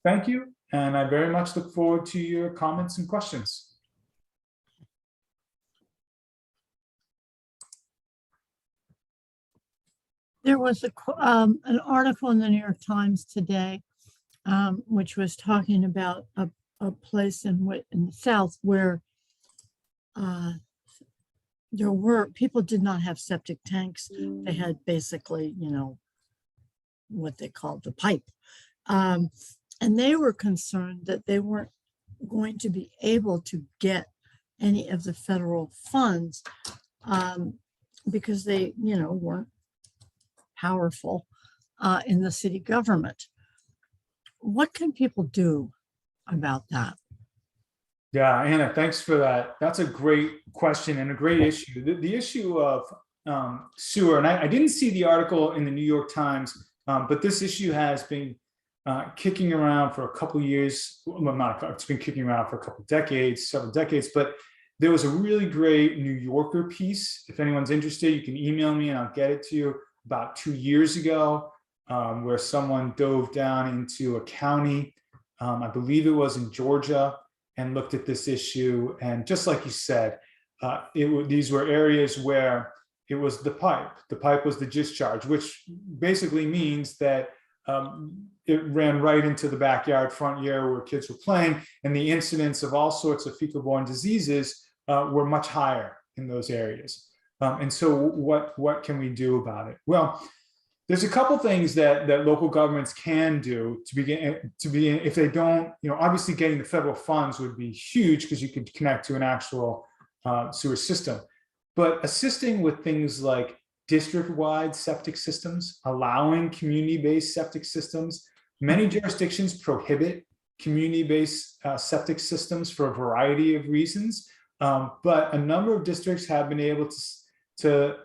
Thank you, and I very much look forward to your comments and questions. There was an article in the New York Times today, which was talking about a place in the South where people did not have septic tanks. They had basically, what they called the pipe. And they were concerned that they weren't going to be able to get any of the federal funds because they, weren't powerful in the city government. What can people do about that? Yeah, Anna, thanks for that. That's a great question and a great issue. The issue of sewer, and I didn't see the article in the New York Times, but this issue has been kicking around for a couple of years. Well, it's been kicking around for a couple of decades, several decades, but there was a really great New Yorker piece. If anyone's interested, you can email me and I'll get it to you, about 2 years ago, where someone dove down into a county, I believe it was in Georgia, and looked at this issue. And just like you said, these were areas where it was the pipe was the discharge, which basically means that it ran right into the backyard front yard where kids were playing, and the incidence of all sorts of fecal-borne diseases were much higher in those areas. And so what can we do about it? Well, there's a couple things that local governments can do to begin, if they don't, obviously getting the federal funds would be huge because you could connect to an actual sewer system, but assisting with things like district-wide septic systems, allowing community-based septic systems. Many jurisdictions prohibit community-based septic systems for a variety of reasons, but a number of districts have been able to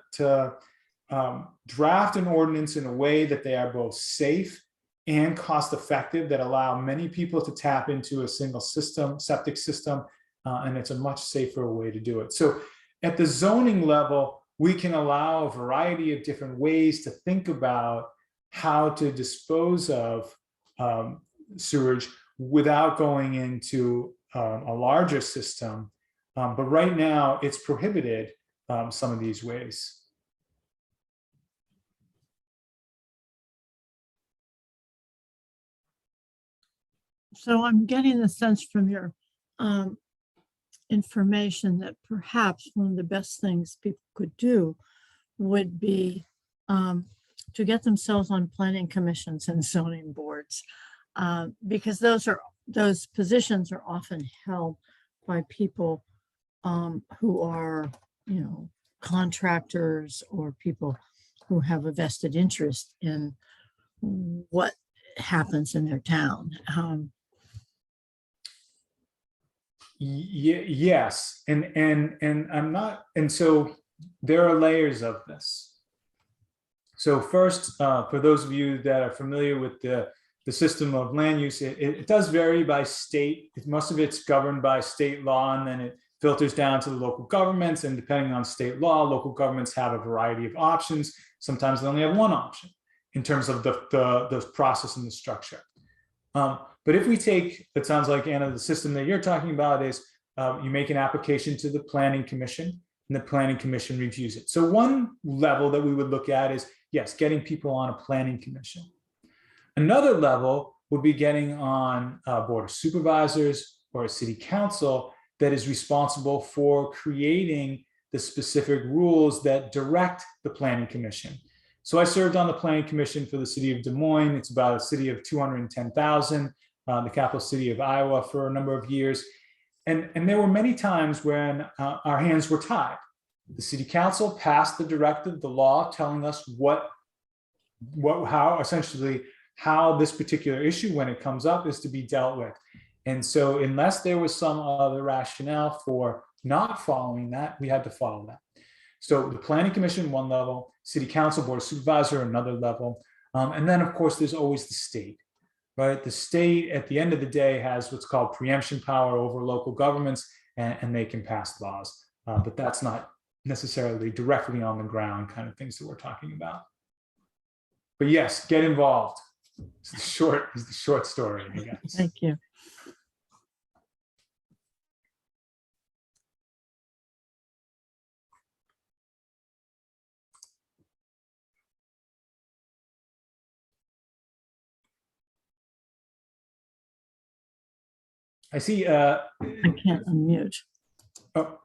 draft an ordinance in a way that they are both safe and cost-effective, that allow many people to tap into a single system, septic system, and it's a much safer way to do it. So at the zoning level, we can allow a variety of different ways to think about how to dispose of sewage without going into a larger system. But right now, it's prohibited some of these ways. So I'm getting the sense from your um, information that perhaps one of the best things people could do would be to get themselves on planning commissions and zoning boards, because those positions are often held by people who are, contractors or people who have a vested interest in what happens in their town. Yes, and I'm not, and so there are layers of this. So first, for those of you that are familiar with the system of land use, it does vary by state. Most of it's governed by state law, and then it filters down to the local governments. And depending on state law, local governments have a variety of options. Sometimes they only have one option in terms of the process and the structure. But if we take, it sounds like, Anna, the system that you're talking about is you make an application to the Planning Commission, and the Planning Commission reviews it. So one level that we would look at is, yes, getting people on a Planning Commission. Another level would be getting on a Board of Supervisors or a City Council that is responsible for creating the specific rules that direct the Planning Commission. So I served on the Planning Commission for the city of Des Moines. It's about a city of 210,000, the capital city of Iowa, for a number of years. And there were many times when our hands were tied. The city council passed the directive, the law, telling us how this particular issue, when it comes up, is to be dealt with. And so unless there was some other rationale for not following that, we had to follow that. So the Planning Commission, one level, City Council, Board of Supervisor, another level. And then, of course, there's always the state, right? The state, at the end of the day, has what's called preemption power over local governments, and they can pass laws. But that's not necessarily directly on the ground kind of things that we're talking about. But yes, get involved. It's the short story, I guess. Thank you. I see. I can't unmute. Oh,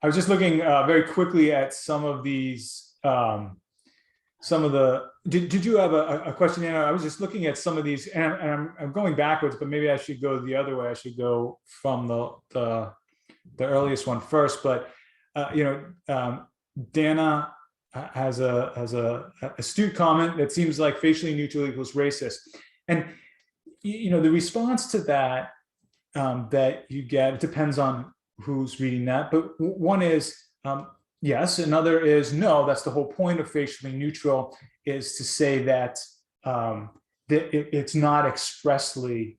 I was just looking very quickly at some of these. Some of the. Did you have a question, Anna? I was just looking at some of these, and I'm going backwards, but maybe I should go the other way. I should go from the earliest one first. But Dana has a astute comment that seems like facially neutral equals racist, and the response to that. That you get, it depends on who's reading that, but one is yes, another is no. That's the whole point of facially neutral, is to say that it's not expressly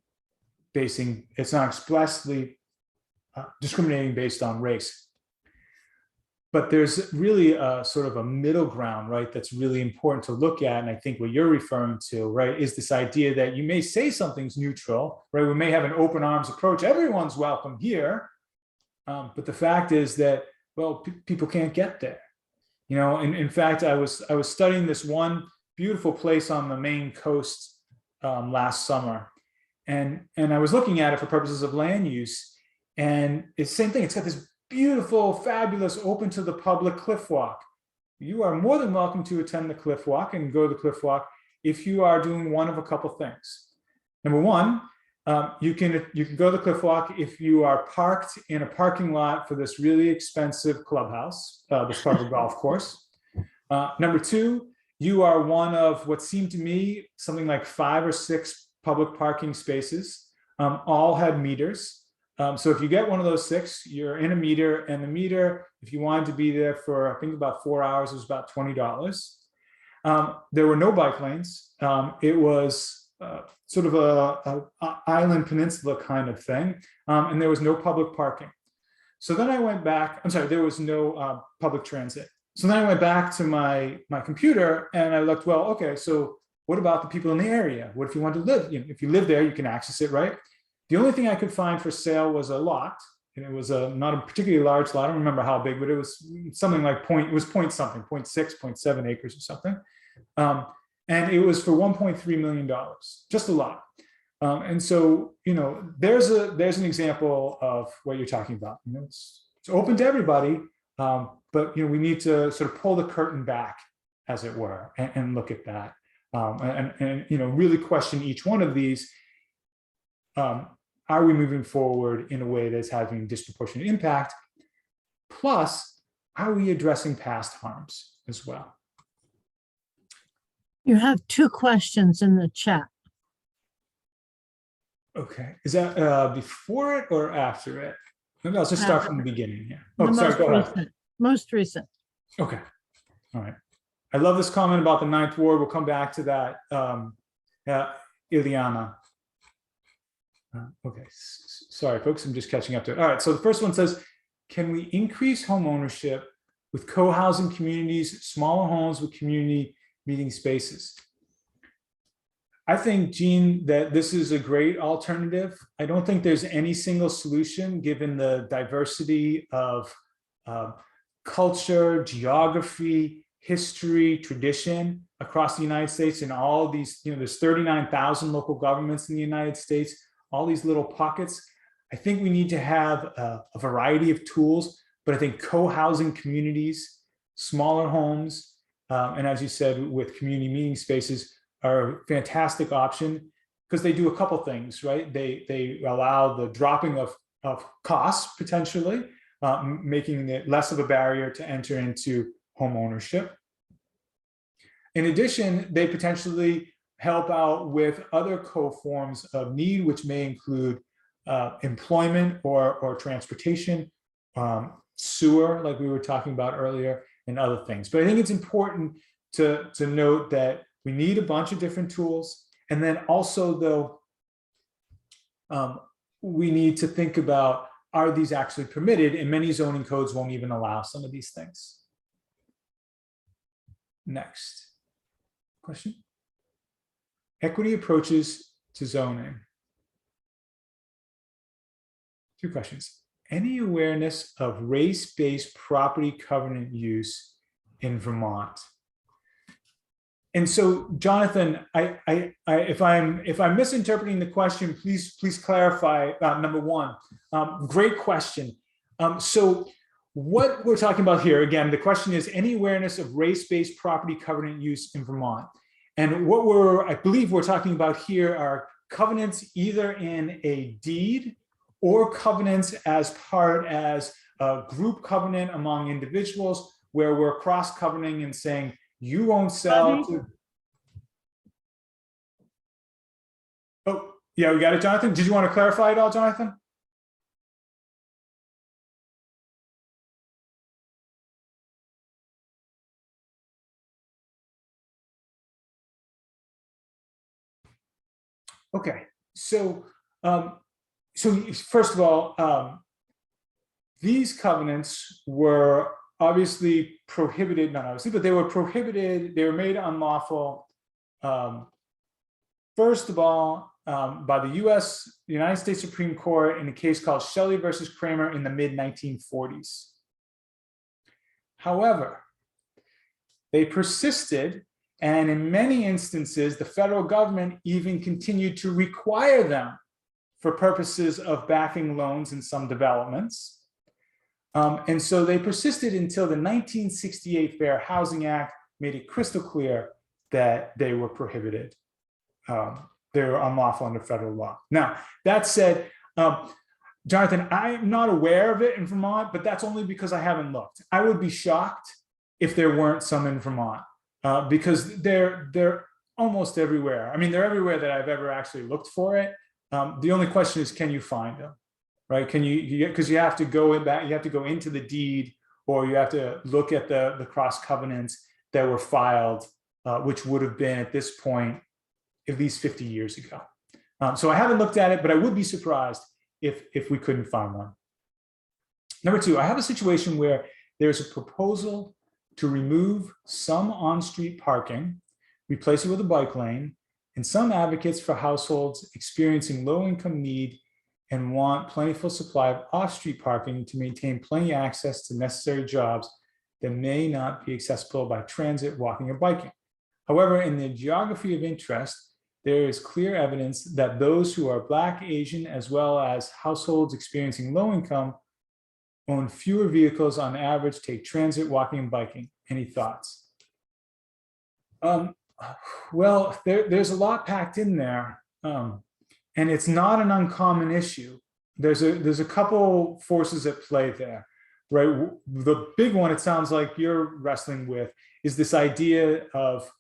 discriminating based on race. But there's really a sort of a middle ground, right? That's really important to look at. And I think what you're referring to, right, is this idea that you may say something's neutral, right? We may have an open arms approach. Everyone's welcome here. But the fact is that, well, people can't get there. In fact, I was studying this one beautiful place on the Maine coast last summer. And I was looking at it for purposes of land use. And it's the same thing. It's got this beautiful, fabulous, open to the public cliff walk. You are more than welcome to attend the cliff walk and go to the cliff walk if you are doing one of a couple things. Number one, you can go to the cliff walk if you are parked in a parking lot for this really expensive clubhouse, this part of a golf course. Number two, you are one of what seemed to me something like 5 or 6 public parking spaces, all had meters. So if you get one of those 6, you're in a meter, and the meter, if you wanted to be there for, I think, about 4 hours, was about $20. There were no bike lanes. It was sort of a island peninsula kind of thing, and there was no public parking. So then I went back. I'm sorry, there was no public transit. So then I went back to my computer and I looked. Well, okay, so what about the people in the area? What if you want to live? If you live there, you can access it, right? The only thing I could find for sale was a lot, and it was not a particularly large lot. I don't remember how big, but it was something like point 0.6, 0.7 acres or something. And it was for $1.3 million, just a lot. And so, there's an example of what you're talking about. It's open to everybody, but we need to sort of pull the curtain back, as it were, and look at that, and really question each one of these. Are we moving forward in a way that's having disproportionate impact? Plus, are we addressing past harms as well? You have 2 questions in the chat. Okay, is that before it or after it? Maybe I'll just start from the beginning here. Oh, sorry, go ahead. Most recent. Okay, all right. I love this comment about the Ninth Ward. We'll come back to that. Ileana. Okay, sorry, folks, I'm just catching up to it. All right, so the first one says, can we increase home ownership with co-housing communities, smaller homes with community meeting spaces? I think, Jean, that this is a great alternative. I don't think there's any single solution given the diversity of culture, geography, history, tradition across the United States, and all of these, there's 39,000 local governments in the United States, all these little pockets. I think we need to have a variety of tools, but I think co-housing communities, smaller homes, and as you said, with community meeting spaces, are a fantastic option because they do a couple things, right? They allow the dropping of costs potentially, making it less of a barrier to enter into home ownership. In addition, they potentially help out with other co-forms of need, which may include employment or transportation, sewer, like we were talking about earlier, and other things. But I think it's important to note that we need a bunch of different tools. And then also, though, we need to think about, are these actually permitted? And many zoning codes won't even allow some of these things. Next question. Equity approaches to zoning. 2 questions. Any awareness of race-based property covenant use in Vermont? And so, Jonathan, if I'm misinterpreting the question, please clarify. Number one, great question. So, what we're talking about here, again, the question is any awareness of race-based property covenant use in Vermont, and what I believe we're talking about here are covenants either in a deed or covenants as a group covenant among individuals, where we're cross-covenanting and saying, you won't sell to... Oh, yeah, we got it, Jonathan. Did you want to clarify it all, Jonathan? Okay, so first of all, these covenants were obviously prohibited, not obviously, but they were prohibited, they were made unlawful, first of all, by the United States Supreme Court in a case called Shelley versus Kramer in the mid-1940s. However, they persisted, and in many instances, the federal government even continued to require them for purposes of backing loans in some developments. And so they persisted until the 1968 Fair Housing Act made it crystal clear that they were prohibited. They were unlawful under federal law. Now, that said, Jonathan, I'm not aware of it in Vermont, but that's only because I haven't looked. I would be shocked if there weren't some in Vermont, because they're almost everywhere. I mean, they're everywhere that I've ever actually looked for it. The only question is, can you find them, right? Can because you have to go in back, you have to go into the deed, or you have to look at the cross covenants that were filed, which would have been at this point at least 50 years ago. So I haven't looked at it, but I would be surprised if we couldn't find one. Number 2, I have a situation where there's a proposal to remove some on-street parking, replace it with a bike lane, and some advocates for households experiencing low-income need and want plentiful supply of off-street parking to maintain plenty access to necessary jobs that may not be accessible by transit, walking, or biking. However, in the geography of interest, there is clear evidence that those who are Black, Asian, as well as households experiencing low income own fewer vehicles on average, take transit, walking, and biking. Any thoughts? Well, there's a lot packed in there, and it's not an uncommon issue. There's a couple forces at play there, right? The big one, it sounds like you're wrestling with, is this idea of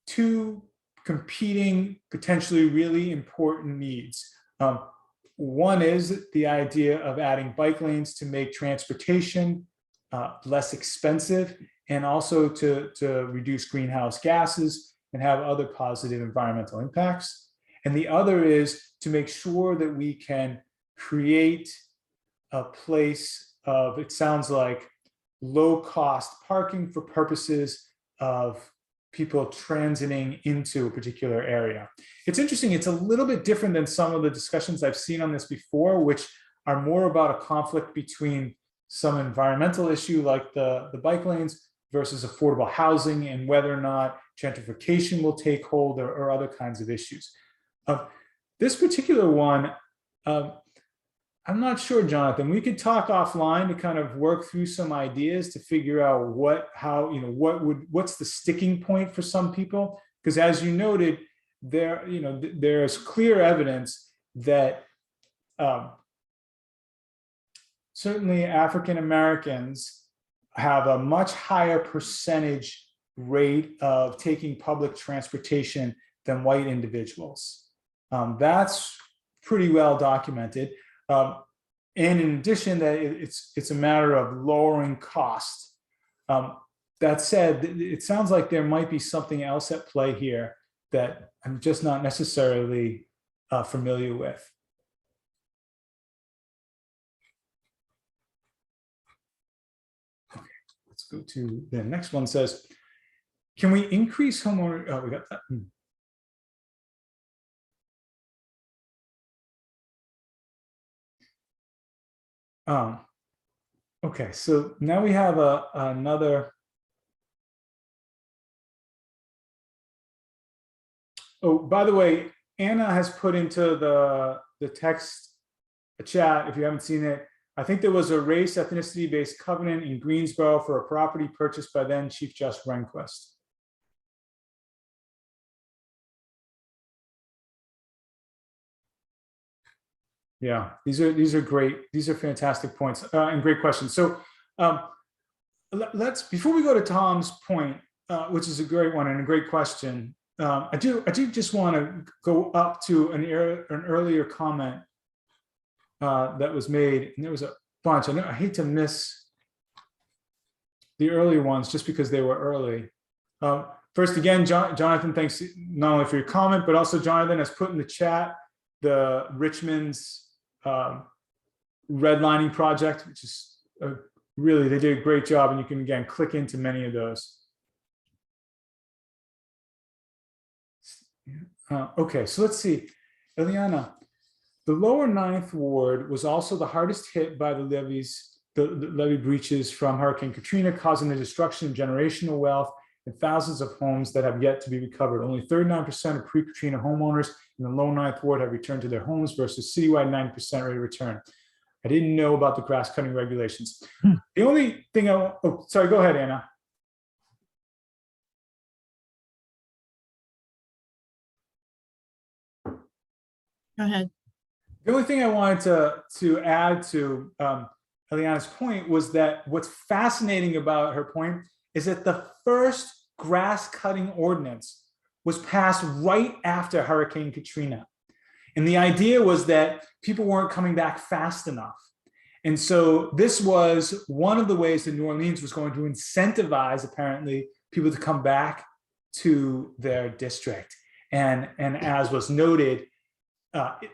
two competing, potentially really important needs. One is the idea of adding bike lanes to make transportation less expensive, and also to reduce greenhouse gases and have other positive environmental impacts. And the other is to make sure that we can create a place of, it sounds like, low-cost parking for purposes of people transiting into a particular area. It's interesting, it's a little bit different than some of the discussions I've seen on this before, which are more about a conflict between some environmental issue like the bike lanes versus affordable housing and whether or not gentrification will take hold, or other kinds of issues. This particular one, I'm not sure, Jonathan. We could talk offline to kind of work through some ideas to figure out what's the sticking point for some people. Because as you noted, there's clear evidence that certainly African Americans have a much higher percentage rate of taking public transportation than white individuals. That's pretty well documented. And in addition, that it's a matter of lowering cost. That said, it sounds like there might be something else at play here that I'm just not necessarily familiar with. Okay, let's go to the next one. Says, can we increase homeowner? Oh, we got that. Okay, so now we have another. Oh, by the way, Anna has put into the text chat, if you haven't seen it, I think there was a race ethnicity-based covenant in Greensboro for a property purchased by then Chief Justice Rehnquist. Yeah, these are great. These are fantastic points and great questions. So before we go to Tom's point, which is a great one and a great question, I do just want to go up to an earlier comment that was made, and there was a bunch. I hate to miss the earlier ones just because they were early. First, again, Jonathan, thanks not only for your comment, but also Jonathan has put in the chat the Richmond's redlining project, which is really, they did a great job, and you can again click into many of those. Okay, so let's see, Eliana, the lower Ninth Ward was also the hardest hit by the levee breaches from Hurricane Katrina, causing the destruction of generational wealth and thousands of homes that have yet to be recovered. Only 39% of pre-Katrina homeowners in the low Ninth Ward have returned to their homes versus citywide 90% rate of return. I didn't know about the grass cutting regulations. The only thing sorry, go ahead, Anna. Go ahead. The only thing I wanted to add to Eliana's point was that what's fascinating about her point is that the first grass cutting ordinance was passed right after Hurricane Katrina. And the idea was that people weren't coming back fast enough. And so this was one of the ways that New Orleans was going to incentivize, apparently, people to come back to their district. And as was noted,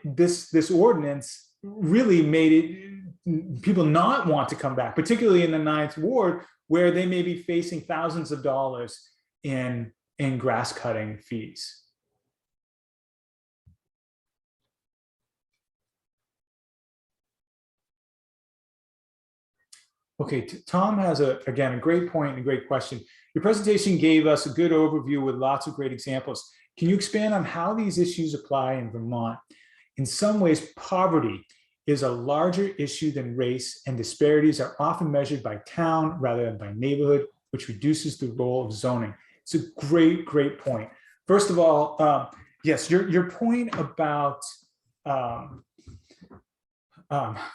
this ordinance really made it people not want to come back, particularly in the Ninth Ward, where they may be facing thousands of dollars in grass cutting fees. Okay, Tom has again a great point and a great question. Your presentation gave us a good overview with lots of great examples. Can you expand on how these issues apply in Vermont? In some ways, poverty is a larger issue than race, and disparities are often measured by town rather than by neighborhood, which reduces the role of zoning. It's a great, great point. First of all, yes, your point about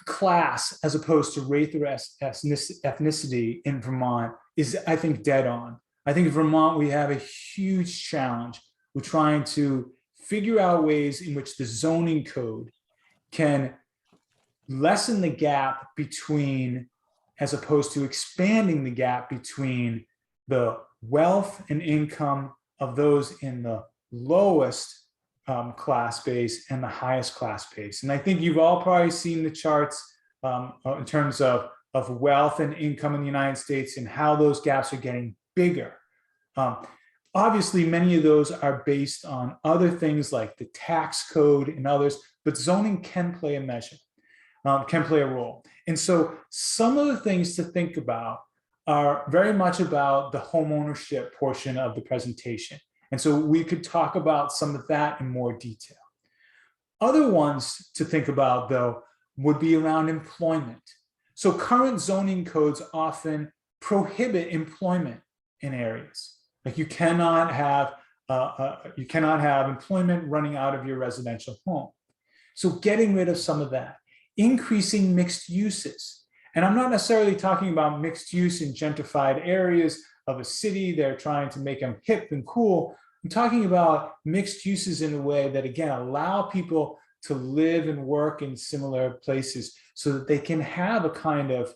class as opposed to race or ethnicity in Vermont is, I think, dead on. I think in Vermont, we have a huge challenge. We're trying to figure out ways in which the zoning code can lessen the gap between, as opposed to expanding the gap between the wealth and income of those in the lowest class base and the highest class base. And I think you've all probably seen the charts in terms of wealth and income in the United States and how those gaps are getting bigger. Obviously, many of those are based on other things like the tax code and others, but zoning can play a measure, can play a role. And so some of the things to think about are very much about the home ownership portion of the presentation. And so we could talk about some of that in more detail. Other ones to think about, though, would be around employment. So current zoning codes often prohibit employment in areas. Like you cannot have employment running out of your residential home. So getting rid of some of that, increasing mixed uses. And I'm not necessarily talking about mixed use in gentrified areas of a city. They're trying to make them hip and cool. I'm talking about mixed uses in a way that, again, allow people to live and work in similar places so that they can have a kind of,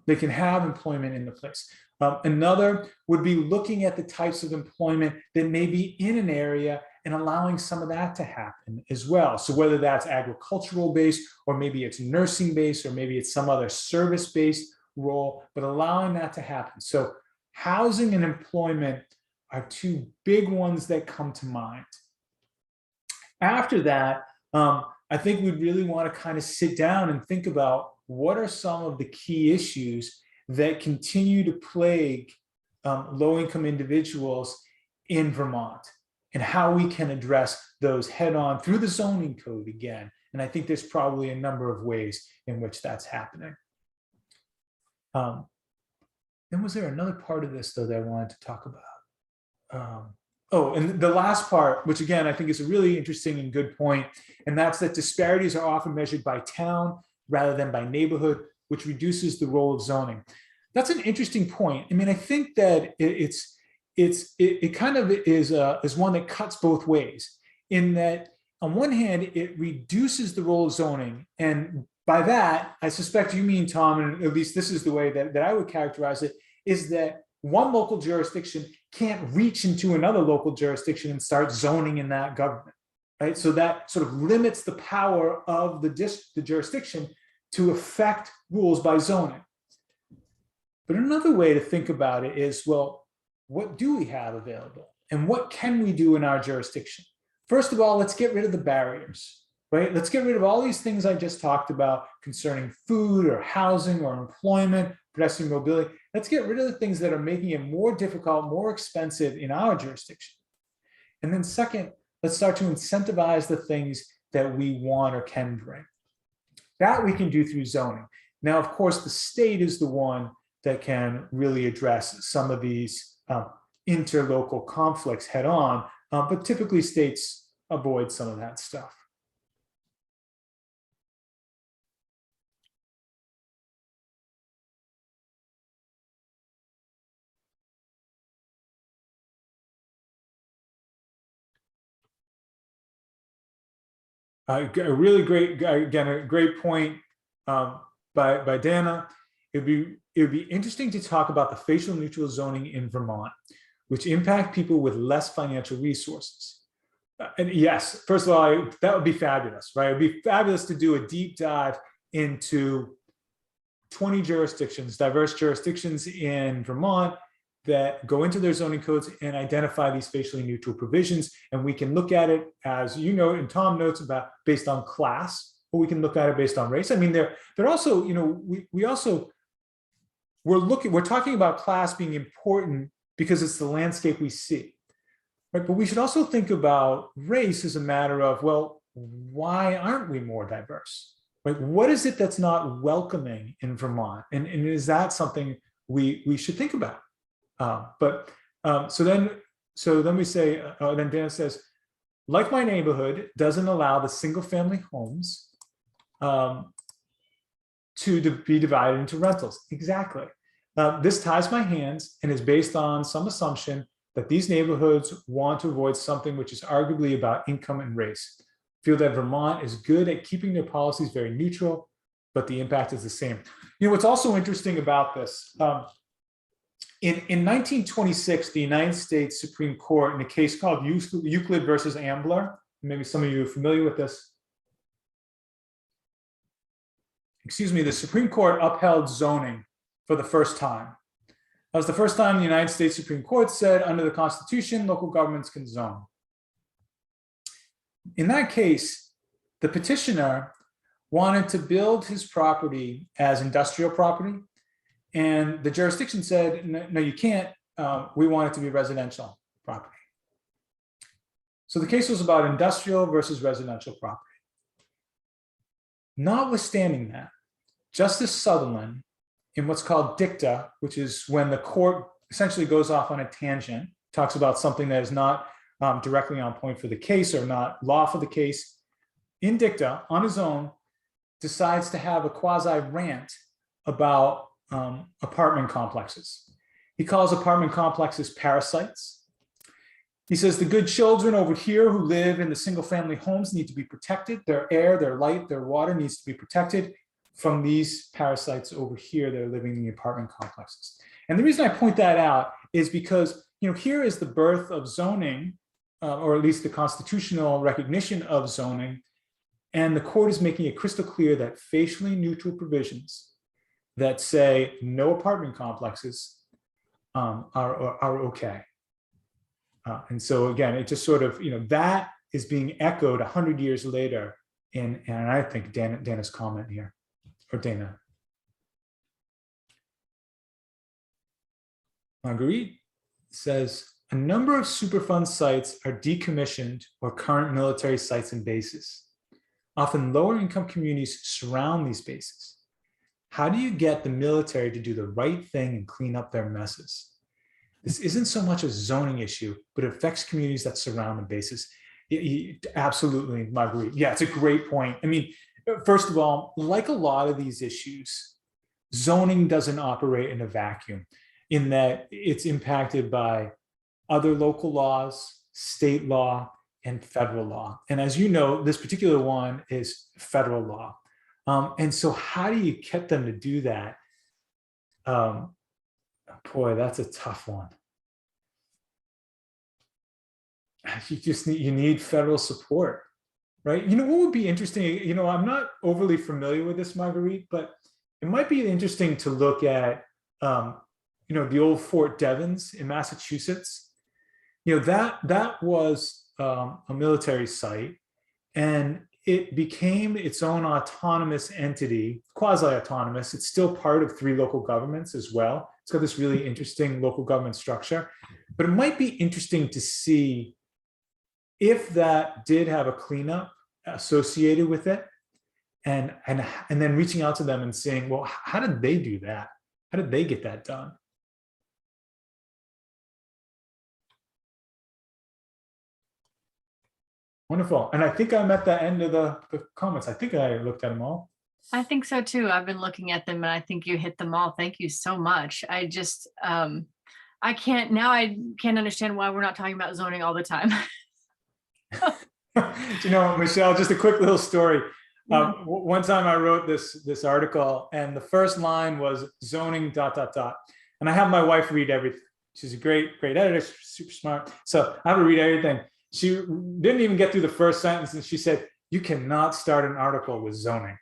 they can have employment in the place. Another would be looking at the types of employment that may be in an area and allowing some of that to happen as well. So whether that's agricultural based, or maybe it's nursing based, or maybe it's some other service based role, but allowing that to happen. So housing and employment are two big ones that come to mind. After that, I think we'd really want to kind of sit down and think about what are some of the key issues that continue to plague low-income individuals in Vermont, and how we can address those head-on through the zoning code again. And I think there's probably a number of ways in which that's happening. Then was there another part of this, though, that I wanted to talk about? Oh, and the last part, which again, I think is a really interesting and good point, and that's that disparities are often measured by town rather than by neighborhood, which reduces the role of zoning. That's an interesting point. I mean, I think that it kind of is one that cuts both ways, in that on one hand, it reduces the role of zoning. And by that, I suspect you mean, Tom, and at least this is the way that I would characterize it, is that one local jurisdiction can't reach into another local jurisdiction and start zoning in that government, right? So that sort of limits the power of the jurisdiction to affect rules by zoning. But another way to think about it is, well, what do we have available? And what can we do in our jurisdiction? First of all, let's get rid of the barriers, right? Let's get rid of all these things I just talked about concerning food or housing or employment, pedestrian mobility. Let's get rid of the things that are making it more difficult, more expensive in our jurisdiction. And then second, let's start to incentivize the things that we want or can bring. That we can do through zoning. Now, of course, the state is the one that can really address some of these interlocal conflicts head on, but typically states avoid some of that stuff. A really great, again, a great point by Dana. It would be interesting to talk about the facial neutral zoning in Vermont, which impact people with less financial resources. And yes, first of all, that would be fabulous, right? It would be fabulous to do a deep dive into 20 jurisdictions, diverse jurisdictions in Vermont that go into their zoning codes and identify these facially neutral provisions. And we can look at it, as you know, and Tom notes, about based on class, or we can look at it based on race. I mean, they're also, you know, we're talking about class being important because it's the landscape we see. right? But we should also think about race as a matter of, well, why aren't we more diverse? Right? What is it that's not welcoming in Vermont? And is that something we should think about? So then we say, then Dan says, like my neighborhood doesn't allow the single family homes to be divided into rentals. Exactly. This ties my hands and is based on some assumption that these neighborhoods want to avoid something which is arguably about income and race. Feel that Vermont is good at keeping their policies very neutral, but the impact is the same. You know, what's also interesting about this, in 1926, the United States Supreme Court, in a case called Euclid versus Ambler, maybe some of you are familiar with this. Excuse me, the Supreme Court upheld zoning for the first time. That was the first time the United States Supreme Court said, under the Constitution, local governments can zone. In that case, the petitioner wanted to build his property as industrial property, and the jurisdiction said, no, you can't. We want it to be residential property. So the case was about industrial versus residential property. Notwithstanding that, Justice Sutherland, in what's called dicta, which is when the court essentially goes off on a tangent, talks about something that is not directly on point for the case or not law for the case, in dicta, on his own, decides to have a quasi rant about apartment complexes. He calls apartment complexes parasites. He says the good children over here who live in the single family homes need to be protected. Their air, their light, their water needs to be protected from these parasites over here that are living in the apartment complexes. And the reason I point that out is because, you know, here is the birth of zoning, or at least the constitutional recognition of zoning. And the court is making it crystal clear that facially neutral provisions that say no apartment complexes are okay. And so again, it just sort of, you know, that is being echoed 100 years later in, and I think Dana's comment here, or Dana. Marguerite says, a number of Superfund sites are decommissioned or current military sites and bases. Often lower income communities surround these bases. How do you get the military to do the right thing and clean up their messes? This isn't so much a zoning issue, but it affects communities that surround the bases. Absolutely, Marguerite. Yeah, it's a great point. I mean, first of all, like a lot of these issues, zoning doesn't operate in a vacuum, in that it's impacted by other local laws, state law, and federal law. And as you know, this particular one is federal law. And so how do you get them to do that? Boy, that's a tough one. You need federal support, right? You know, what would be interesting, you know, I'm not overly familiar with this, Marguerite, but it might be interesting to look at, you know, the old Fort Devens in Massachusetts. You know, that was a military site, and it became its own autonomous entity, quasi-autonomous. It's still part of 3 local governments as well. It's got this really interesting local government structure, but it might be interesting to see if that did have a cleanup associated with it, and then reaching out to them and saying, well, how did they do that? How did they get that done? Wonderful. And I think I'm at the end of the comments. I think I looked at them all. I think so too. I've been looking at them and I think you hit them all. Thank you so much. I just, I can't understand why we're not talking about zoning all the time. You know, Michelle, just a quick little story. One time I wrote this article, and the first line was zoning ... And I have my wife read everything. She's a great editor, super smart. So I have her read everything. She didn't even get through the first sentence, and she said, "You cannot start an article with zoning."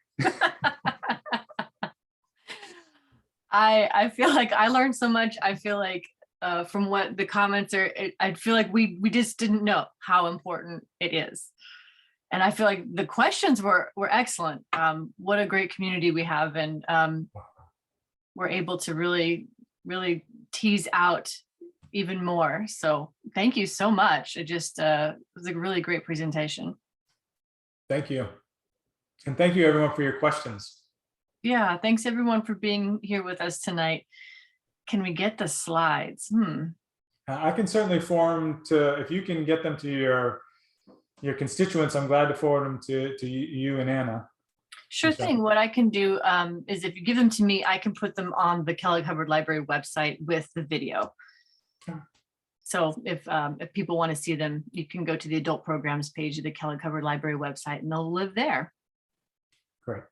I feel like I learned so much. I feel like from what the comments are, I feel like we just didn't know how important it is. And I feel like the questions were excellent. What a great community we have. And we're able to really tease out, even more. So thank you so much. It just was a really great presentation. Thank you. And thank you everyone for your questions. Yeah, thanks everyone for being here with us tonight. Can we get the slides? I can certainly forward them if you can get them to your constituents. I'm glad to forward them to you and Anna. Sure Okay. thing. What I can do is if you give them to me, I can put them on the Kellogg-Hubbard Library website with the video. Okay. So if people want to see them, you can go to the adult programs page of the Kellogg-Hubbard Library website and they'll live there. Great.